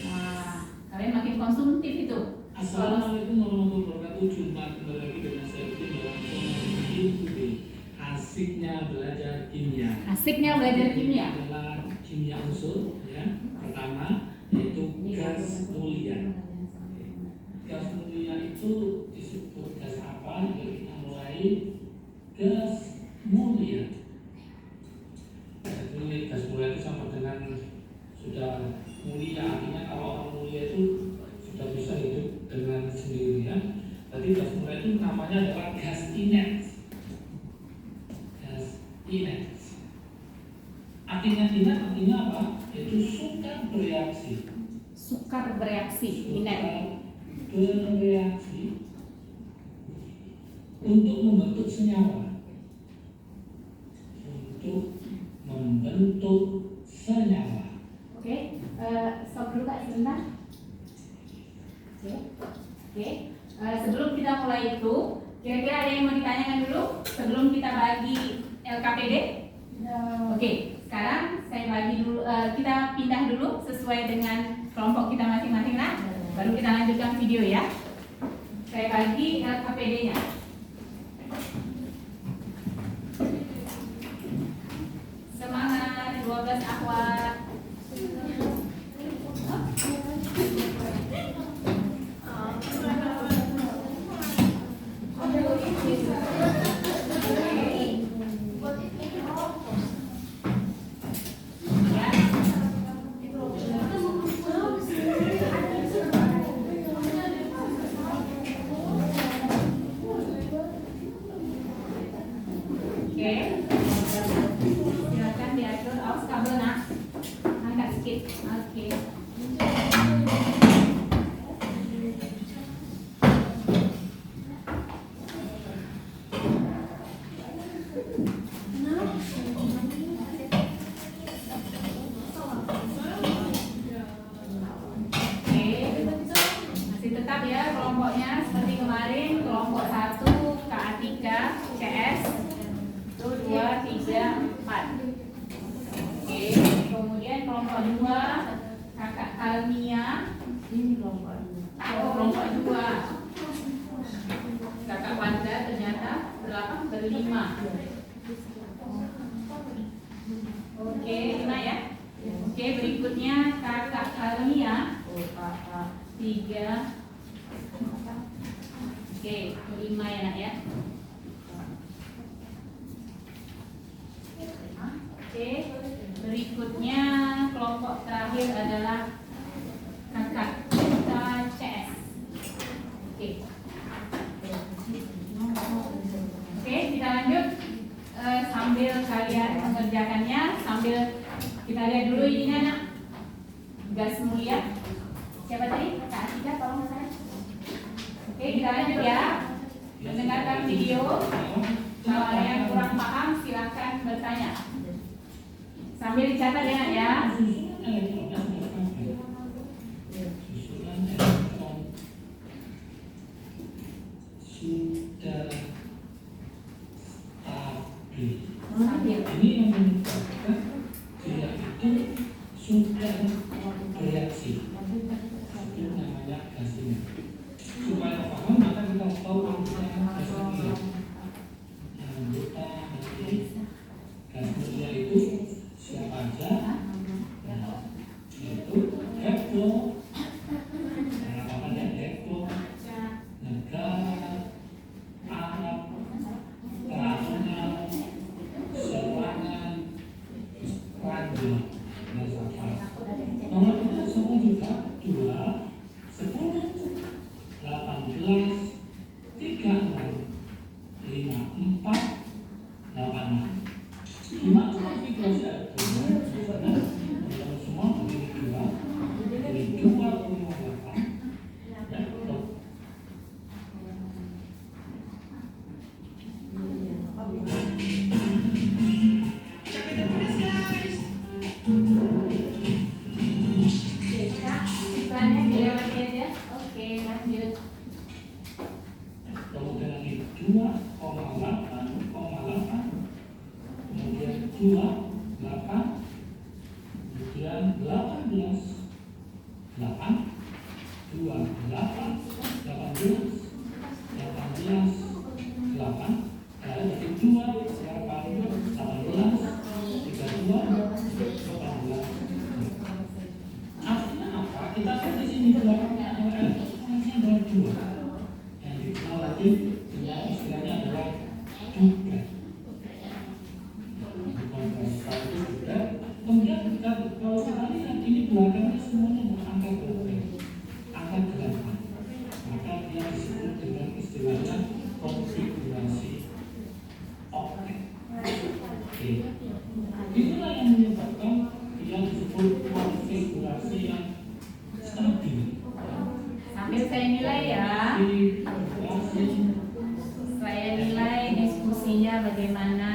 Wah, kalian makin konsumtif itu. Assalamualaikum warahmatullahi wabarakatuh. Jumpa kembali lagi dengan saya Udin dalam Kim Ude. Asiknya belajar kimia. Asiknya belajar kimia. Ini adalah kimia unsur ya. Pertama yaitu gas mulia. Gas mulia itu disebut gas apa? Jadi kita mulai gas mulia. Jadi gas mulia itu sama dengan sudah mulia, artinya kalau orang mulia itu sudah bisa hidup dengan sendirinya. Jadi gas mulia itu namanya adalah gas inert. Gas inert. Artinya inert artinya apa? Yaitu sukar bereaksi. Sukar bereaksi, inert. Bereaksi untuk membentuk senyawa. Untuk membentuk senyawa. Oke, stop dulu Kak sebentar. Oke. Sebelum kita mulai itu, kira-kira ada yang mau ditanyakan dulu sebelum kita bagi LKPD? Oke, sekarang saya bagi dulu, kita pindah dulu sesuai dengan kelompok kita masing-masing nah. Baru kita lanjutkan video ya. Saya bagi LKPD-nya. Semangat 12 akhwat. Silakan diatur aus kabel nak, angkat sedikit. Oke. Masih tetap ya kelompoknya seperti kemarin. Kelompok 1 Kak Atika CS 2, 3, 4. Oke, kemudian kelompok 2 Kakak Kalmia 6, Ini kelompok Oh, kelompok 2. Kakak Wanda ternyata berlima. Oke, 5 ya. Oke, berikutnya kakak Karunia. 3. Oke, 5 ya nak ya. Oke, berikutnya kelompok terakhir adalah kakak kita CS. Oke. Oke, kita lanjut sambil kalian mengerjakannya, sambil kita lihat dulu ininya nak. Gas mulia. Siapa tadi? Kak Atika, tolong saya. Oke, kita lanjut ya. Mendengarkan video. Kalau ada yang kurang paham, silakan bertanya. Sambil dicatat ya nak ya. Sudah Sambil. ini yang menyebabkan dia itu sudah bereaksi. Itu namanya gasnya. Supaya paham maka kita tahu artinya gas mulia. Anggota dari gas mulia itu siapa aja? Yaitu Heplo, namanya Heplo, negara Arab, tradisional, serangan, ranjau, dan safar. Nomor itu semua juga 2, 10, 18, 36, 54, 86. Cuma tiga saja. Kalau semua begini 2, dari 2,8. Ya, betul. Iklannya dilewati aja. Oke, lanjut. Kemudian lagi 2,8, kemudian 28, kemudian 18, 8, 28, 18, 8, lalu dari 2, 8, 18, 32, 18. Artinya apa? Kita lihat di sini belakangnya adalah elektroniknya adalah 2. Yang dikenal lagi dengan istilahnya adalah duga. Bukan berasal itu duga. Kemudian kalau kita lihat ini belakangnya semuanya berangka berapa? Angka 8. Maka dia disebut dengan istilahnya konfigurasi oktet. Oke. Itulah yang menyebabkan dia disebut konfigurasi yang stabil. Sambil saya nilai ya. Saya nilai diskusinya bagaimana.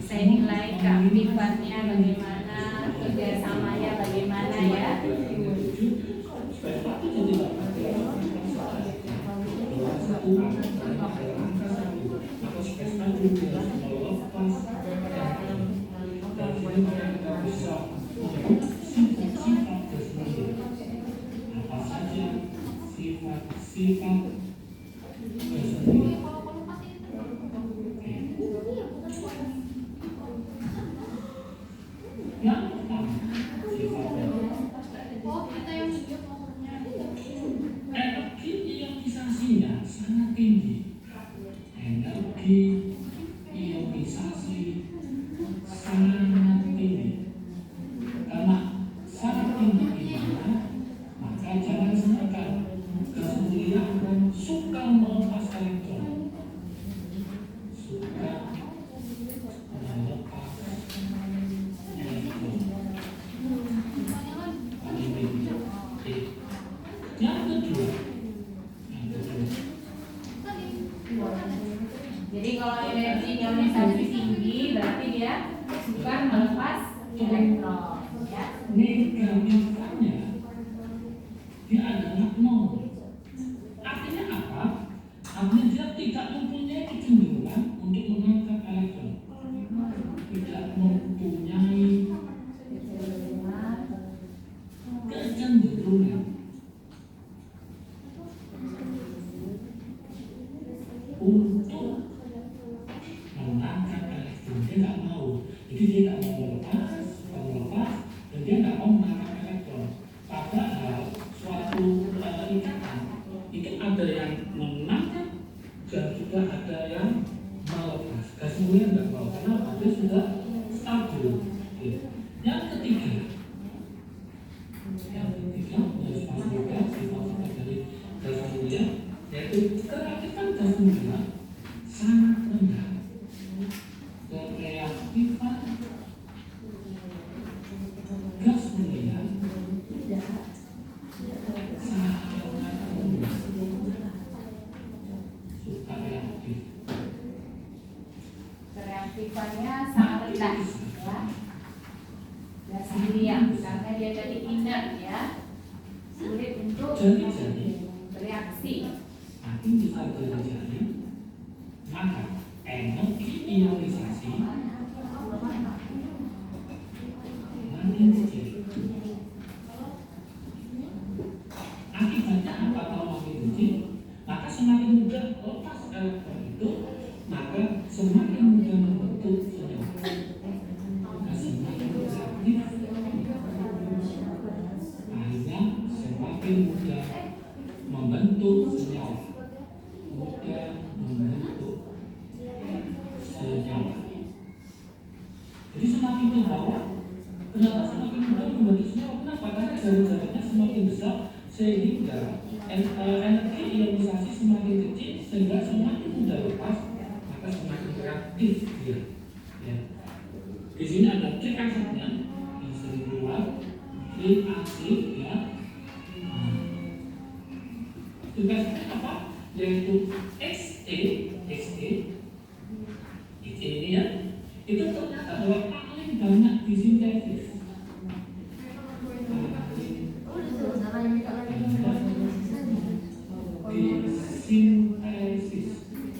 Saya nilai keaktifannya bagaimana, kerjasamanya bagaimana ya. Sifat yang pertama, energi ionisasinya sangat tinggi. Energi ionisasi sangat tinggi. Karena sangat tinggi ininya, maka jangan samakan gas mulia suka melepas elektron. Suka melepas elektron. Yang kedua, Jadi kalau energi ionisasi tinggi berarti dia suka melepas elektron ya. negatifnya dia adalah 0. Artinya apa? Artinya dia tidak mempunyai kecenderungan untuk mengangkat elektron. Tidak mempunyai kecenderungan untuk menangkap elektron. Dia nggak mau, jadi dia nggak mau melepas, dan dia nggak mau menangkap elektron. Padahal suatu ikatan itu ada yang menangkap dan juga ada yang melepas. Gas mulia nggak mau, kenapa? Dia sudah stabil. Yang ketiga dari fasilitas dari gas mulia, yaitu kerakifan gas mulia sangat rendah. Kereaktifan gas mulia sangat rendah. Suka reaktif. Reaktifannya sangat rendah ya. Gas mulia karena dia jadi inert ya, sulit untuk Jadi bereaksi. makin bisa terjadi, maka energi ionisasi makin kecil. Akibatnya apa kalau makin kecil? Maka semakin mudah lepas elektron itu, maka semakin mudah membentuk senyawa. Maka semakin reaktif, akhirnya semakin mudah membentuk senyawa. Mudah membentuk senyawa. Jadi semakin ke bawah, kenapa semakin mudah membentuk senyawa? Kenapa? Karena jarak-jaraknya semakin besar sehingga energi ionisasi semakin kecil sehingga semakin mudah lepas, maka semakin reaktif dia. Ya. Di sini ada trik asapnya yang sering keluar, trik asap ya. Tugasnya apa? Yaitu XE ini ya, itu ternyata adalah paling banyak disintesis.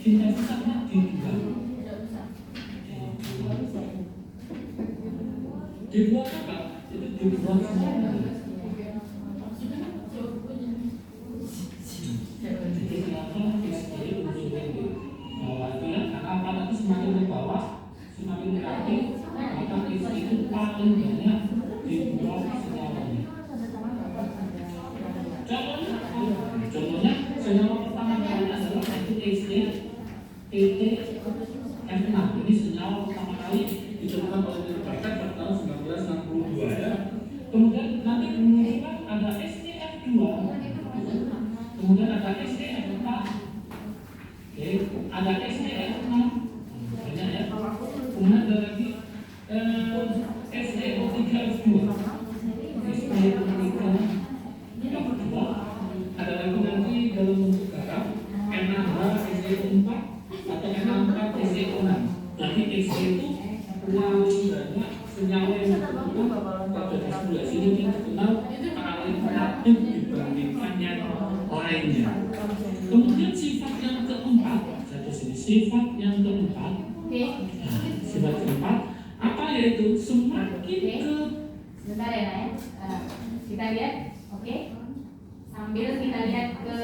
Sintesis apa? Dibuat apa? Itu dibuat senyawa. Jadi kenapa SE unsur ini? Bahwa itu ya, karena apa? Itu semakin ke bawah, semakin reaktif, maka SE itu paling banyak dibuat senyawanya. Contohnya senyawa pertama kali adalah SE PT F6. Ini senyawa pertama kali ditemukan oleh mereka pada tahun 1962 ya. Kemudian nanti kemudian ada SeF2, kemudian ada SeF4, ada SeF6, banyak ya. Kemudian ada lagi SeO3F2, SeO3F2, ada lagi nanti dalam bentuk garam N6H SeO4 atau N6H SeO6. Nanti Se itu paling banyak senyawa yang terbentuk pada displasi ini dikenal paling reaktif dibandingkan yang lainnya. Kemudian sifat yang keempat, sifat yang keempat, sifat keempat apa? Yaitu semakin ke Sebentar ya, kita lihat, oke. Sambil kita lihat ke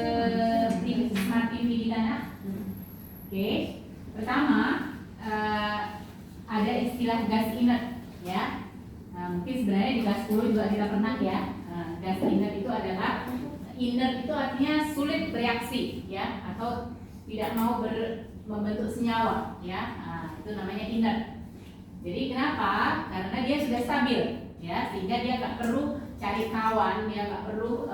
Smart TV di sana. Oke. Pertama, ada istilah gas inert ya. Mungkin sebenarnya di gas 10 juga kita pernah ya. Gas inert itu adalah, inert itu artinya sulit bereaksi ya, atau tidak mau membentuk senyawa ya. Itu namanya inert. Jadi kenapa? Karena dia sudah stabil ya, sehingga dia nggak perlu cari kawan, dia nggak perlu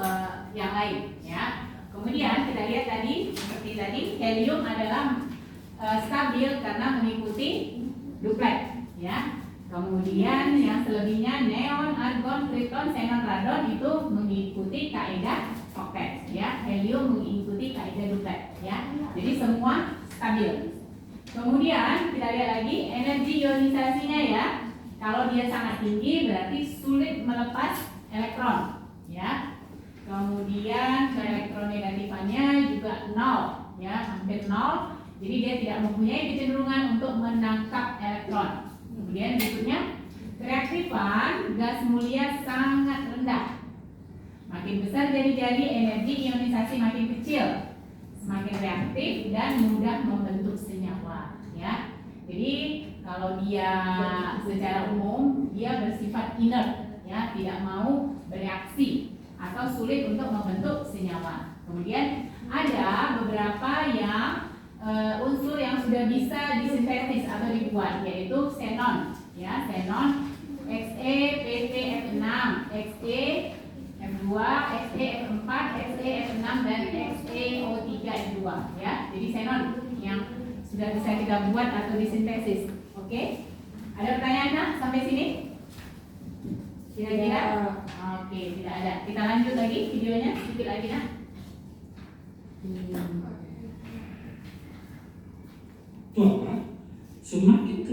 yang lain ya. Kemudian kita lihat tadi, seperti tadi, helium adalah stabil karena mengikuti duplet ya. Kemudian yang selebihnya neon, argon, krypton, xenon, radon itu mengikuti kaidah Octet ya. Helium mengikuti kaidah duplet ya. Jadi semua stabil. Kemudian kita lihat lagi energi ionisasinya ya. Kalau dia sangat tinggi berarti sulit melepas elektron ya. Kemudian elektronegatifannya juga 0 ya, hampir 0. Jadi dia tidak mempunyai kecenderungan untuk menangkap elektron. Kemudian berikutnya, reaktifan gas mulia sangat rendah. Makin besar jari-jari, energi ionisasi makin kecil. Semakin reaktif dan mudah membentuk senyawa, ya. Jadi kalau dia secara umum dia bersifat inert, ya, tidak mau bereaksi atau sulit untuk membentuk senyawa. Kemudian ada beberapa yang unsur yang sudah bisa disintesis atau dibuat, yaitu xenon, ya, xenon Xe, Pt, F6, Xe, F2, Xe, F4, Xe, F6 dan XeO3, F2, ya. Jadi xenon yang sudah bisa kita buat atau disintesis. Oke? Ada pertanyaan nak sampai sini? Kira-kira? Oke, tidak ada. Kita lanjut lagi videonya sedikit lagi nak. Bahwa semakin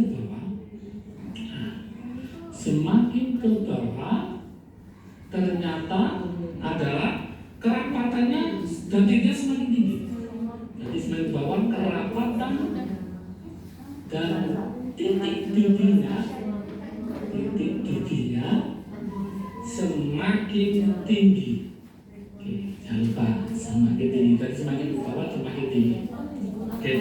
ke bawah, ternyata adalah kerapatannya dagingnya semakin tinggi. Jadi semakin bawah kerapatan dan titik giginya semakin tinggi. Oke, jangan lupa semakin tinggi. Jadi semakin ke bawah semakin tinggi. Oke.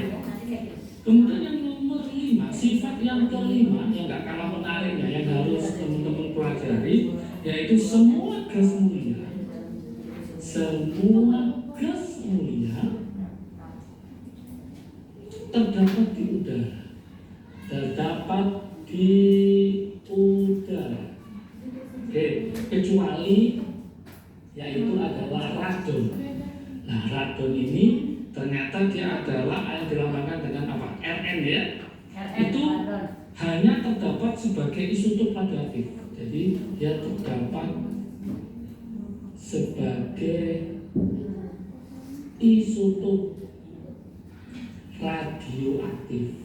Kemudian yang nomor 5, sifat yang kelima yang gak kalah menariknya yang harus teman-teman pelajari, yaitu semua gas mulia terdapat di udara. Oke, kecuali yaitu adalah radon. Nah, radon ini ternyata dia adalah yang dilambangkan dengan apa? Rn, ya. Itu hanya terdapat sebagai isotop radioaktif. Jadi dia terdapat sebagai isotop radioaktif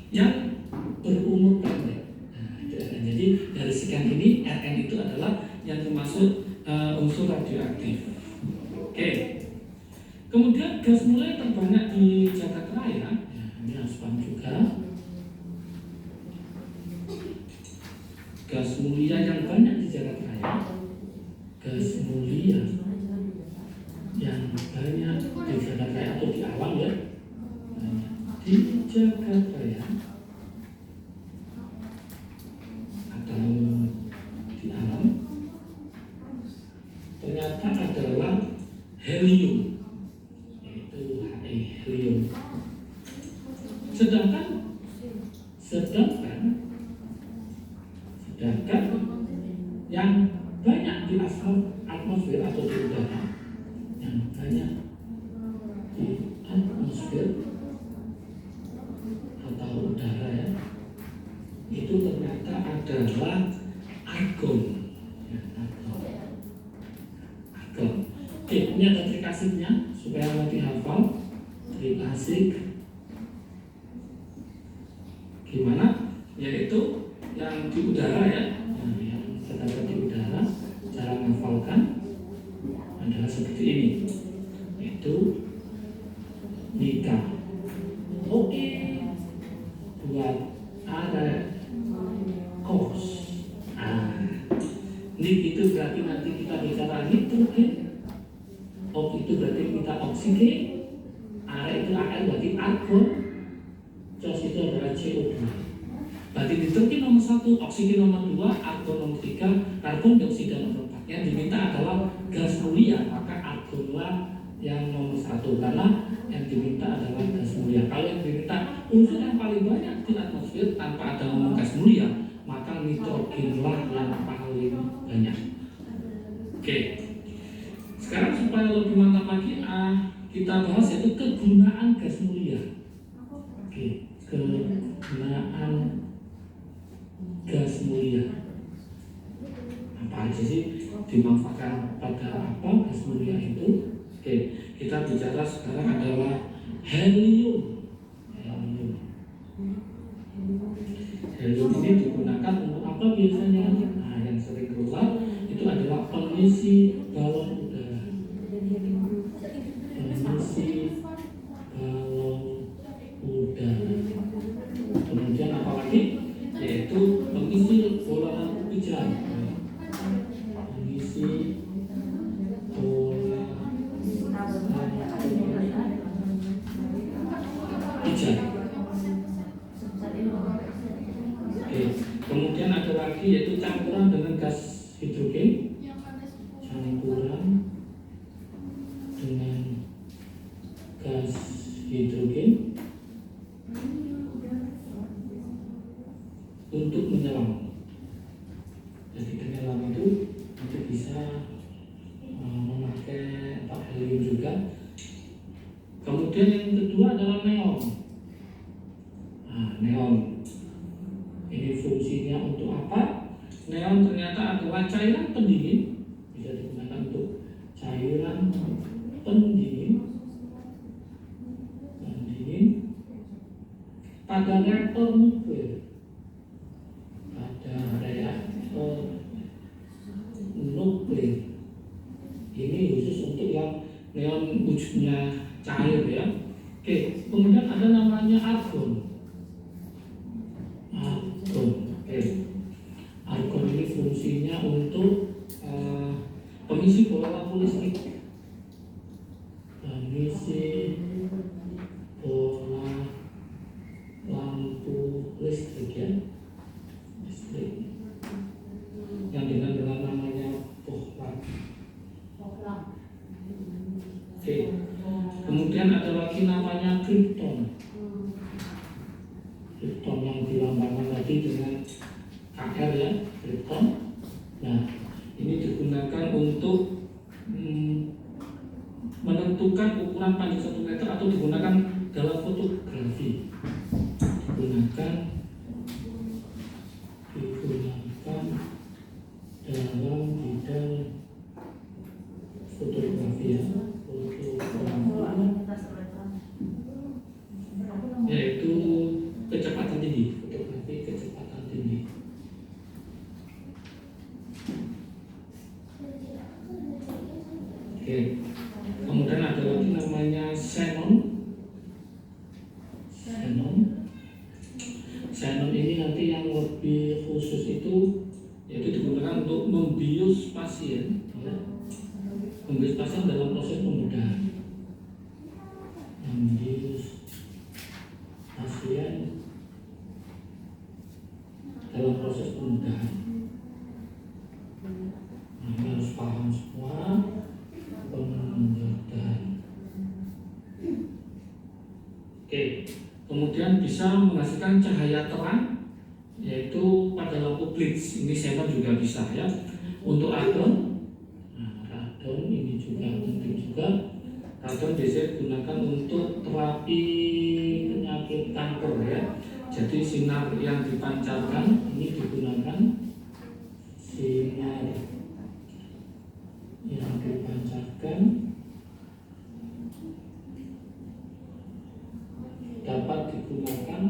yang berumur pendek. Nah, jadi dari sekian ini Rn itu adalah yang termasuk unsur radioaktif. Oke. Kemudian gas mulia terbanyak di jagat raya. Ya, ini harus paham juga. Gas mulia yang banyak di jagat raya. Gas mulia yang banyak di jagat raya atau di alam, ya. Di jagat raya atau di alam ternyata adalah helium, yaitu helium. Sedangkan yang banyak di atmosfer atau di udara, yang banyak di atmosfer atau udara, ya, itu ternyata adalah argon. Ya, argon. Oke, ini ada trik asiknya supaya lebih hafal. Trik asik gimana? Yaitu yang di udara, ya. Nah, yang terdapat di udara, cara menghafalkan adalah seperti ini, yaitu Nika. Oke, buat ada kos. Nik itu berarti nanti kita bicara nitrogen. Ok itu berarti kita oksigen. Are itu akan berarti argon. Cos itu adalah CO2. Berarti nitrogen nomor 1, oksigen nomor 2, argon nomor 3, karbon dioksida nomor 4. Yang diminta adalah gas mulia, maka argonlah yang nomor 1 karena yang diminta adalah gas mulia. Kalau yang diminta unsur yang paling banyak di atmosfer tanpa ada ngomong gas mulia, maka nitrogenlah yang paling banyak. Oke. Sekarang supaya lebih mantap lagi, kita bahas yaitu kegunaan gas mulia. Oke, kegunaan gas mulia. Apa aja sih dimanfaatkan pada apa gas mulia itu? Oke, kita bicara sekarang adalah helium. Helium ini digunakan untuk apa biasanya? Nah, yang sering keluar itu adalah pengisi balon udara. Pengisi balon udara. Kemudian apa lagi? Yaitu pengisi bola hujan. Pengisi bola Kemudian yang kedua adalah neon. Nah, neon ini fungsinya untuk apa? Neon ternyata adalah cairan pendingin, bisa digunakan untuk cairan pendingin pada reaktor nuklir. Pada reaktor nuklir ini khusus untuk yang neon wujudnya cair ya. Oke, kemudian ada namanya argon. Oke. Argon ini fungsinya untuk pengisi bola lampu listrik. Pengisi bola lampu listrik ya. Listrik. Yang dengan namanya bohlam. Oke. Kemudian ada lagi namanya krypton. Krypton yang dilambangkan tadi dengan KR ya, krypton. Nah, ini digunakan untuk menentukan ukuran panjang 1 meter atau digunakan dalam fotografi. Digunakan dalam bidang fotografi ya, yaitu kecepatan tinggi, fotografi kecepatan tinggi. Oke, kemudian ada lagi namanya xenon. Xenon ini nanti yang lebih khusus itu yaitu digunakan untuk membius pasien ya. Membius pasien dalam proses pembedahan. Membius pasien dalam proses pembedahan. Nah, ini harus paham semua pembedahan. Oke, kemudian bisa menghasilkan cahaya terang yaitu pada lampu blitz. Ini xenon juga bisa ya. Untuk radon, radon ini juga penting juga. Radon biasanya digunakan untuk terapi penyakit kanker ya. Jadi sinar yang dipancarkan ini digunakan sinar yang dipancarkan dapat digunakan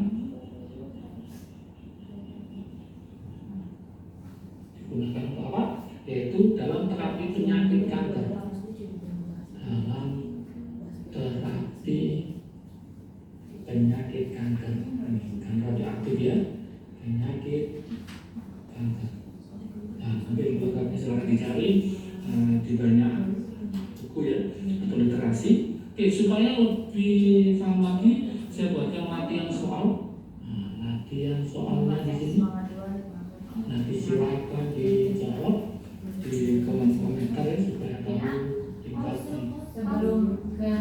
untuk apa? Yaitu dalam terapi penyakit kanker. Dalam terapi penyakit kanker, kan radioaktif ya, penyakit kanker. Nah, sampai lengkapnya silahkan dicari di banyak buku ya atau literasi. Oke, supaya lebih paham lagi, saya buatkan latihan soal. Nah, latihan soalnya di sini. Nanti silakan dijawab di kolom komentar ya supaya kamu tinggal. Sebelum ke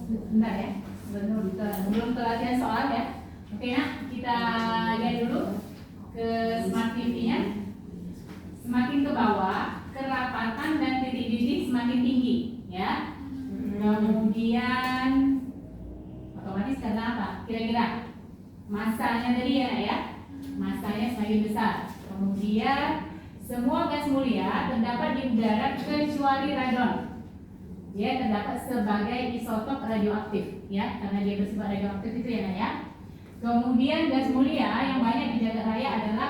bentar ya, sebelum ke latihan soal ya. Oke nak, kita lihat dulu ke smart TV-nya. Semakin ke bawah, kerapatan dan titik-titik semakin tinggi ya. Kemudian otomatis karena apa? Kira-kira masanya tadi ya nak ya. Masanya semakin besar. Kemudian semua gas mulia terdapat di udara kecuali radon. Dia terdapat sebagai isotop radioaktif, ya, karena dia bersifat radioaktif itu ya, ya. Kemudian gas mulia yang banyak di jagat raya adalah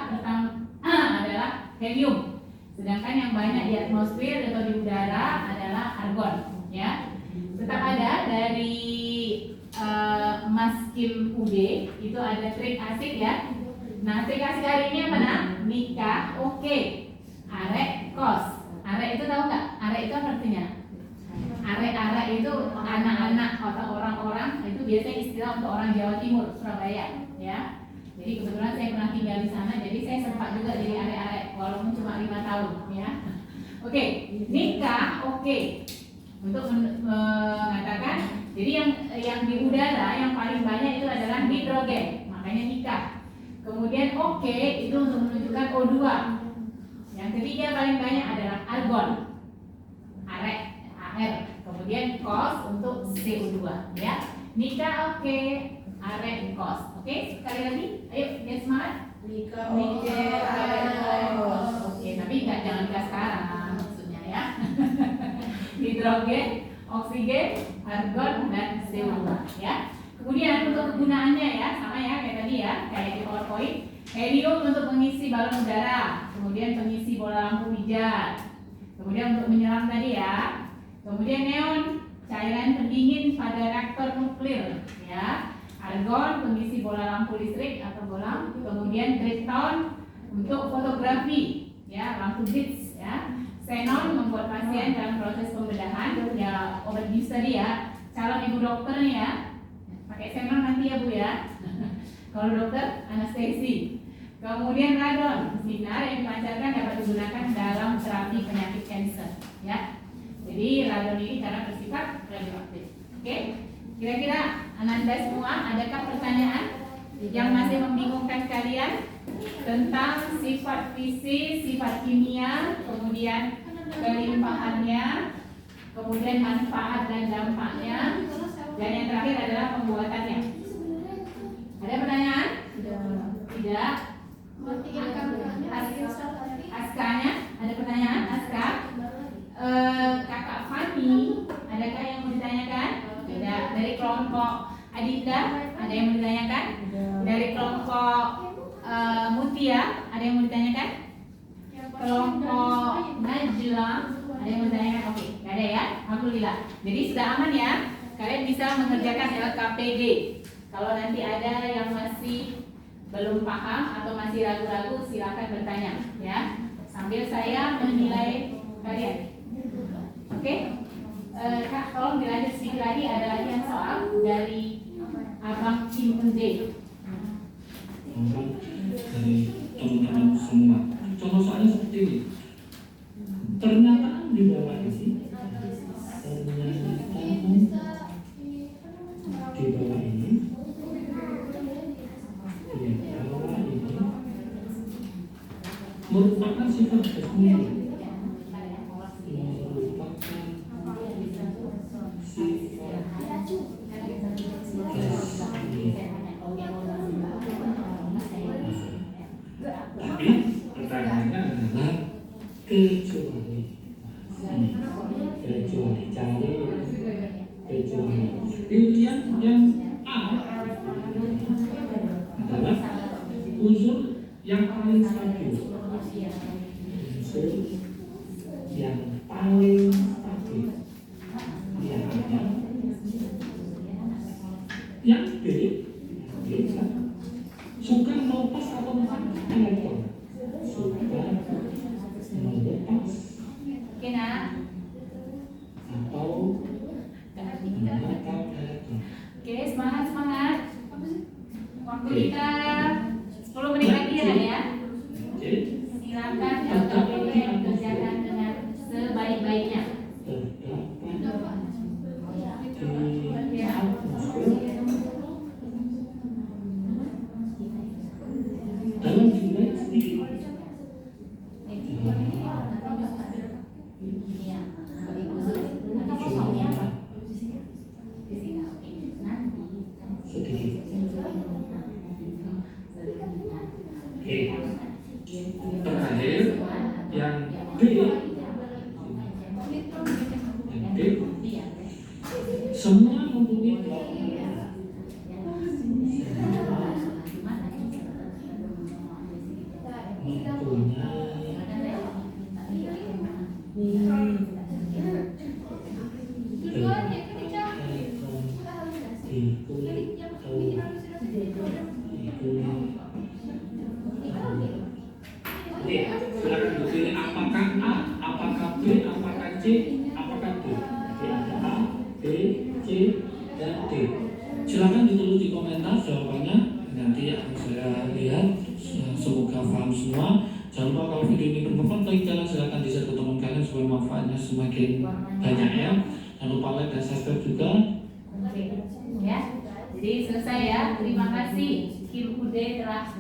adalah helium. Sedangkan yang banyak di atmosfer atau di udara adalah argon, ya. Tetap ada dari Mas Kim UD itu ada trik asik ya. Nah, trik asik hari ini apa nak? Nikah, oke. Arek, kos. Arek itu tahu nggak? Arek itu apa artinya? Arek-arek itu anak-anak atau orang-orang, itu biasanya istilah untuk orang Jawa Timur, Surabaya, ya. Jadi kebetulan saya pernah tinggal di sana, jadi saya sempat juga jadi arek-arek, walaupun cuma 5 tahun, ya. Oke, nikah, oke. Untuk mengatakan, jadi yang di udara yang paling banyak itu adalah hidrogen, makanya nikah. Kemudian oke itu untuk menunjukkan O2. Yang ketiga paling banyak adalah argon, arek, AR. Kemudian cos untuk CO2 ya. Nika oke, arek cos. Oke, sekali lagi. Ayo, dia semangat. Nika Oke, tapi jangan gas sekarang maksudnya ya. Hidrogen, oksigen, argon dan CO2 ya. Kemudian untuk kegunaannya ya sama ya kayak tadi ya, kayak di PowerPoint. Helium untuk mengisi balon udara, kemudian pengisi bola lampu pijat, kemudian untuk menyelam tadi ya. Kemudian neon, cairan pendingin pada reaktor nuklir ya. Argon pengisi bola lampu listrik atau bolam. Kemudian krypton untuk fotografi ya, lampu blitz ya. Xenon membuat pasien dalam proses pembedahan ya, obat bius tadi ya. Calon ibu dokter nih ya, pakai xenon nanti ya Bu ya. Kalau dokter anestesi. Kemudian radon, sinar yang dipancarkan dapat digunakan dalam terapi penyakit kanker ya. Jadi radon ini karena bersifat radioaktif. Oke, kira-kira Ananda semua adakah pertanyaan yang masih membingungkan kalian tentang sifat fisik, sifat kimia, kemudian kelimpahannya, kemudian manfaat dan dampaknya, dan yang terakhir adalah pembuatannya. Ada pertanyaan? Tidak. Askanya, ada pertanyaan? Aska? Kakak Fani, adakah yang mau ditanyakan? Tidak. Dari kelompok Adinda, ada yang mau ditanyakan? Dari kelompok Mutia, ada yang mau ditanyakan? Kelompok Najla, ada yang mau ditanyakan? Oke, gak ada ya? Alhamdulillah. Jadi sudah aman ya? Kalian bisa mengerjakan LKPD. Kalau nanti ada yang masih belum paham atau masih ragu-ragu, silakan bertanya ya. Sambil saya menilai kalian. Oke? Kak, tolong dilanjut sedikit lagi. Ada lagi yang soal dari Abang Cimende. Dari teman-teman semua. Contoh soalnya seperti ini. Pernyataan di bawah ini. Di bawah ini. Merupakan sifat kesenian. Tapi pertanyaannya adalah kecuali cari kecuali pilihan yang A adalah unsur yang paling stabil, unsur yang paling stabil yang ada. Yang B suka melepas atau mengangkat elektron, suka melepas Oke nak? atau mengangkat elektron. Oke, semangat. Waktu kita 10 menit lagi ya. Oke. Silakan LKPD dikerjakan dengan sebaik-baiknya. Terdapat dalam jumlah sedikit. Sedikit. Oke. Terakhir yang B. Yang B. Semua mempunyai silakan dipilih apakah A, apakah B, apakah C, apakah D. Jadi ada A, B, C, dan D. Silakan ditulis di komentar jawabannya. Nanti akan saya lihat. Semoga paham semua. Jangan lupa kalau video ini bermanfaat bagi kalian, silakan di-share ke teman kalian supaya manfaatnya semakin banyak ya. Jangan lupa like dan subscribe juga. Oke, ya. Jadi selesai ya. Terima kasih Kim Ude telah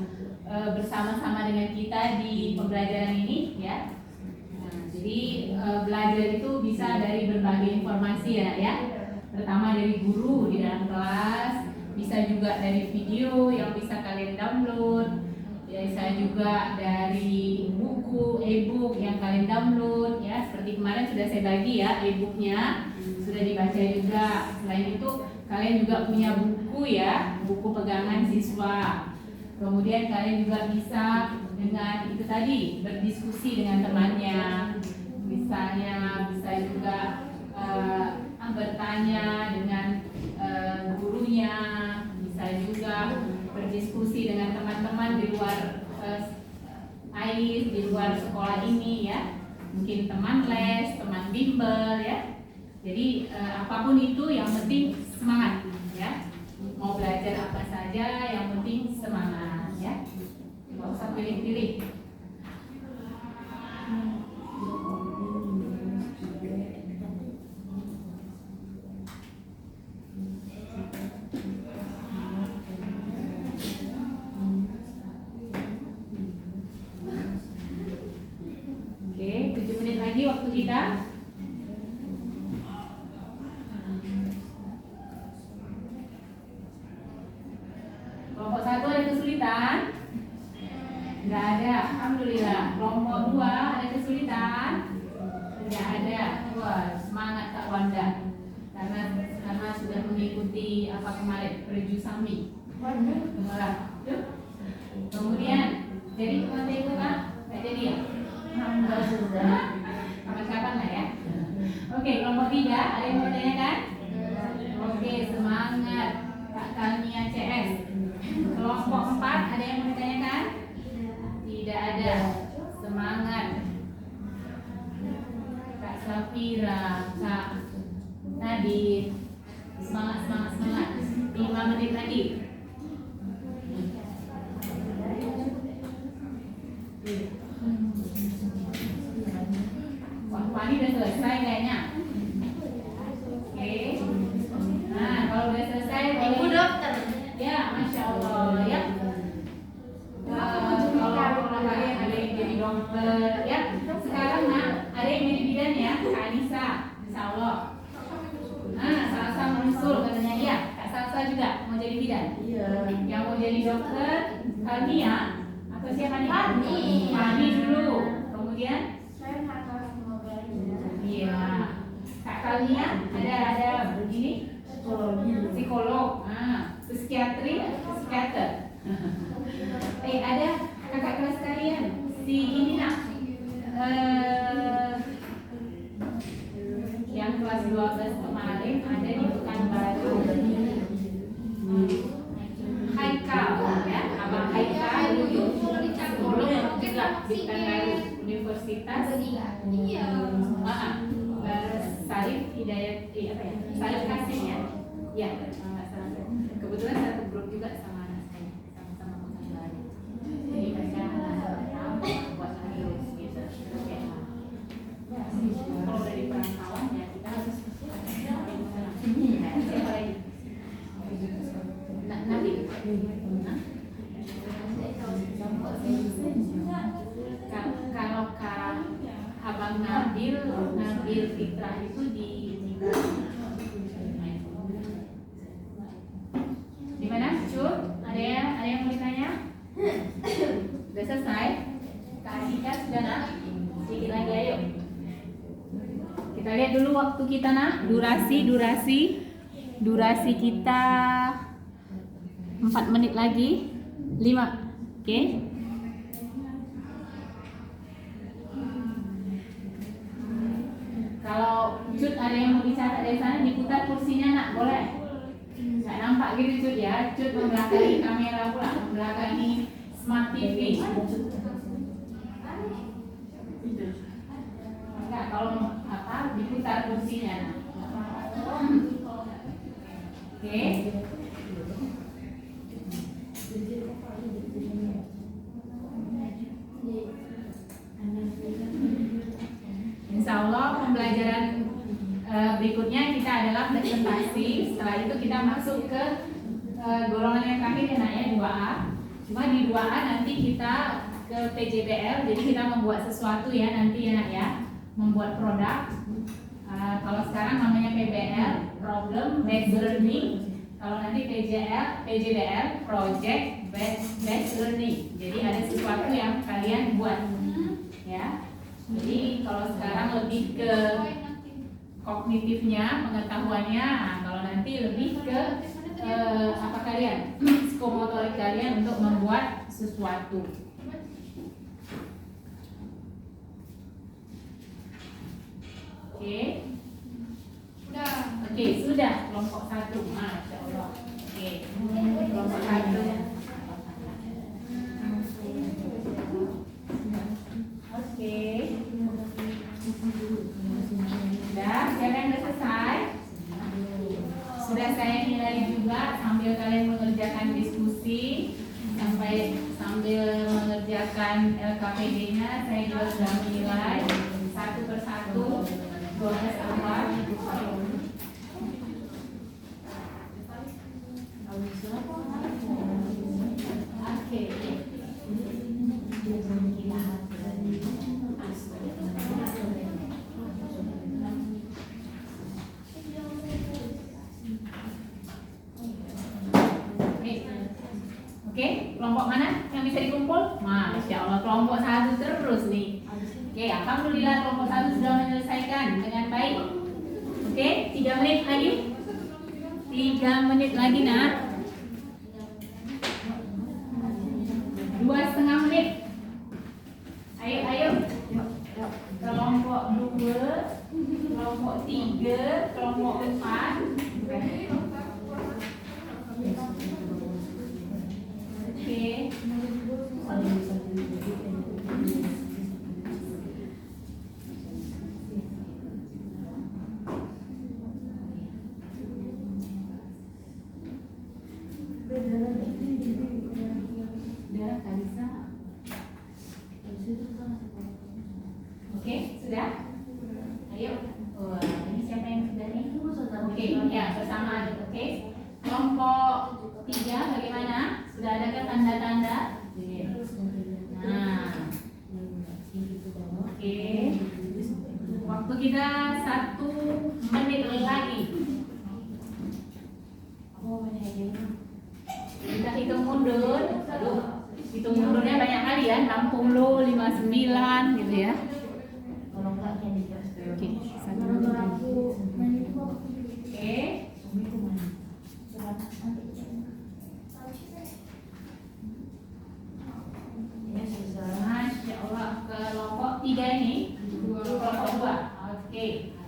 bersama-sama dengan kita di pembelajaran ini ya. Nah, jadi belajar itu bisa dari berbagai berbagai informasi ya nak ya. Pertama dari guru di dalam kelas, bisa juga dari video yang bisa kalian download, bisa juga dari buku e-book yang kalian download ya. Seperti kemarin sudah saya bagi ya e-booknya, sudah dibaca juga. Selain itu kalian juga punya buku ya, buku pegangan siswa. Kemudian kalian juga bisa dengan itu tadi berdiskusi dengan temannya, misalnya bisa juga bertanya dengan gurunya, bisa juga berdiskusi dengan teman-teman di luar AIS, di luar sekolah ini ya, mungkin teman les, teman bimbel ya. Jadi apapun itu yang penting semangat ya, mau belajar apa saja yang penting semangat ya, nggak usah pilih-pilih. Oke, 7 menit lagi waktu kita. Kelompok 1 ada kesulitan? Tidak ada, alhamdulillah. Kelompok 2 ada kesulitan? Tidak ada. Wah, semangat Kak Wanda. Karena sudah mengikuti apa kemarin review Sami. Benar. Kemudian jadi kepada itu Kak, nggak jadi ya? Kapan-kapan lah ya. Oke, kelompok 3 ada yang mau tanyakan? Oke, semangat Kak Kalnia CS. Kelompok 4 ada yang mau ditanyakan? Tidak ada. Semangat Kak Safira, Kak Nadine. Semangat. 5 menit lagi. Wah, Fani udah selesai kayaknya. Oke. Nah, kalau udah selesai Ibu dokter. ya, masya Allah ya. Kalau kalian ada yang jadi dokter ya, sekarang ada yang jadi bidan ya, Kak Anissa, insya Allah. Salsa menyusul katanya iya. Kak Salsa juga mau jadi bidan. Iya. Yang mau jadi dokter, Kalnia atau siapa nih? Fani. Fani dulu. Kemudian Saya nakal semoga belajar. iya. Kak Kalnia ada begini psikolog, psikiatri, psikiater. Ada kakak kelas kalian si ini nak yang kelas 12 kemarin ada di Pekanbaru. Haikal ya, abang Haikal dulu psikolog juga di Pekanbaru Universitas. Salif Hidayat, apa ya? Salif Kasim ya. Ya, kebetulan satu grup juga sama anak saya, sama-sama Pekanbaru. Jadi mereka buat harus gitu. Kalau dari perantauan ya kita harus siapa lagi? Nabil. Kalau abang Nabil Fitra itu di mana? Cur? Ada yang mau ditanya? Sudah selesai? Kak Adika sudah nak? Sedikit lagi ayo. Kita lihat dulu waktu kita nak, durasi kita 4 menit lagi, 5. Oke. Kalau Cut ada yang mau dicatat dari sana, diputar kursinya nak, boleh? Nggak nampak gitu Cut ya. Cut membelakangi kamera pula, membelakangi smart TV. Enggak, kalau diputar kursinya nak. Oke. Insya Allah pembelajaran berikutnya kita adalah presentasi. Setelah itu kita masuk ke golongan yang terakhir ya nak ya, 2A. Cuma di 2A nanti kita ke PJBL, jadi kita membuat sesuatu ya nanti ya nak ya, membuat produk. Kalau sekarang problem based learning. Kalau nanti PJBL project based learning. Jadi ada sesuatu yang kalian buat, ya. Jadi kalau sekarang lebih ke kognitifnya, pengetahuannya. Nah, kalau nanti lebih ke apa kalian, psikomotorik kalian untuk membuat sesuatu. Oke. Oke, sudah kelompok 1. Masya Allah. Oke, kelompok 1. Oke. Sudah, siapa yang sudah selesai? Sudah saya nilai juga sambil kalian mengerjakan diskusi, sambil mengerjakan LKPD-nya, saya juga sudah menilai satu persatu 12 apa. Oke. Oke, kelompok mana yang bisa dikumpul? Masya Allah, kelompok 1 terus nih. Oke, alhamdulillah kelompok 1 sudah menyelesaikan dengan baik. Oke, 3 menit lagi. 3 menit lagi, nak. 2,5 menit. Ayo. Kelompok 2, kelompok 3, kelompok 4. Oke. Oke, sudah? Ayo. Wah, ini siapa yang sudah nih? Oke, ya bersamaan. Oke. Kelompok 3 bagaimana? Sudah adakah tanda-tanda? Nah. Oke. Waktu kita 1 menit lagi. Kita hitung mundur. Aduh, hitung mundurnya banyak kali ya. 60, 59 gitu ya. Oke, 1 menit lagi. Oke. Masya Allah, kelompok 3 ini kelompok 2. Oke,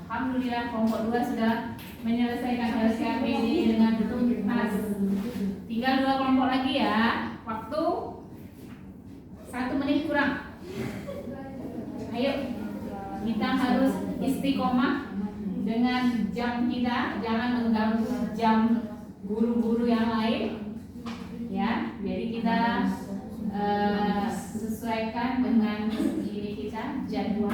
alhamdulillah kelompok 2 sudah menyelesaikan LKPD dengan tuntas. Tinggal 2 kelompok lagi ya. Waktu 1 menit kurang. Ayo, kita harus istiqomah dengan jam kita, jangan mengganggu jam guru-guru yang lain. Ya, jadi kita sesuaikan dengan ini kita jadwal.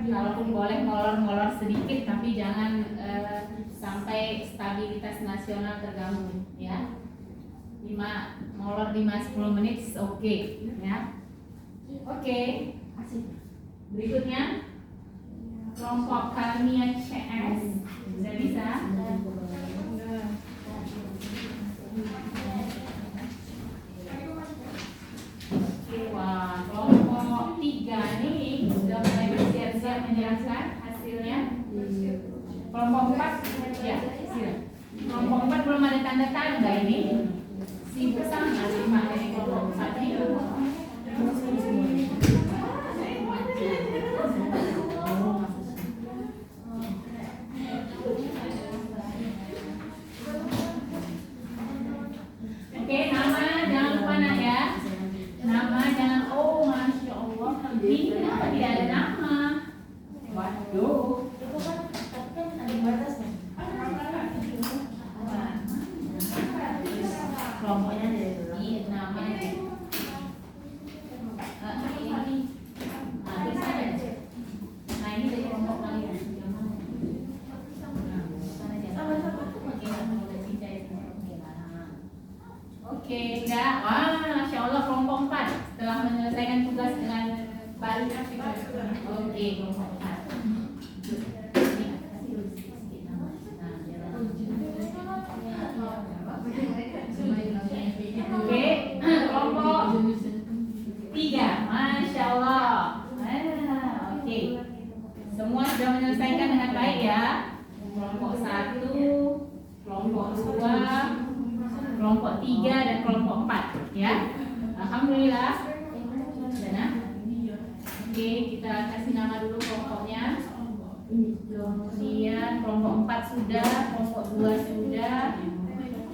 Kalaupun boleh molor-molor sedikit, tapi jangan sampai stabilitas nasional terganggu. Ya, molor 5-10 menit oke. Ya, oke. Berikutnya kelompok Kalmia CS sudah bisa. Wah, kelompok 3 ini sudah mulai bersiap-siap menjelaskan hasilnya. Kelompok 4 ya, silakan. Kelompok 4 belum ada tanda-tanda ini. Sibuk sangat ini kelompok 4 ini. Oke, nama jangan lupa nak ya. Nama jangan, oh Masya Allah, ini kenapa tidak ada nama? Waduh. Kelompoknya dari namanya. Nah ini dari kelompok kalian. Oke, enggak. Wah, Masya Allah kelompok 4 setelah menyelesaikan tugas dengan baik. Oke, kelompok 4. 3 dan kelompok 4 ya. Alhamdulillah. Sudah nah? Oke, kita kasih nama dulu kelompoknya. Kemudian kelompok 4 sudah, kelompok 2 sudah,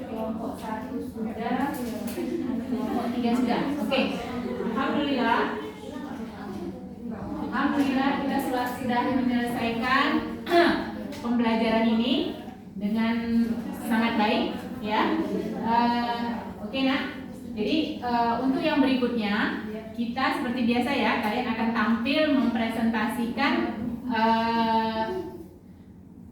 kelompok 1 sudah, kelompok 3 sudah. Oke. Alhamdulillah. Alhamdulillah kita sudah menyelesaikan pembelajaran ini dengan sangat baik ya. Oke nak. Jadi untuk yang berikutnya kita seperti biasa ya, kalian akan tampil mempresentasikan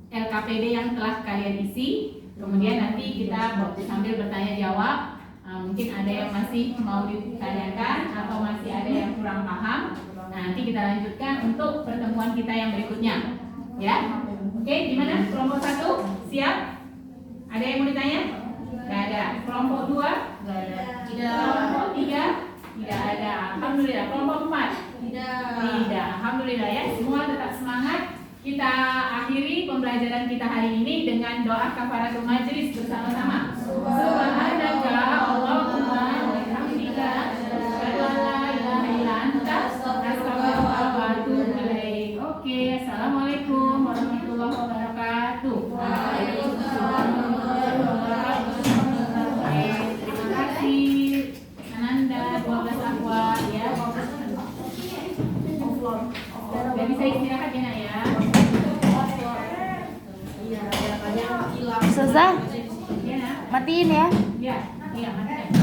LKPD yang telah kalian isi. Kemudian nanti kita sambil bertanya jawab. Mungkin ada yang masih mau ditanyakan atau masih ada yang kurang paham. Nanti kita lanjutkan untuk pertemuan kita yang berikutnya ya. Oke, gimana? Kelompok 1 siap? Ada yang mau ditanya? Gak ada. Kelompok 2? Gak ada. Kelompok 3? Tidak ada. Alhamdulillah. Kelompok 4? Tidak. Alhamdulillah ya. Semua tetap semangat. Kita akhiri pembelajaran kita hari ini dengan doa kafaratul majlis bersama-sama. Subhanaka Allahumma wa bihamdika asyhadu an la ilaha illa anta astaghfiruka wa atubu ilaik. Oke, assalamualaikum warahmatullahi wabarakatuh. Waalaikumsalam warahmatullahi wabarakatuh. Terima kasih Ananda 12 akhwat ya. Gak bisa istirahat ya nak ya. Ustazah, Iya nak. matiin ya. Iya, iya matiin.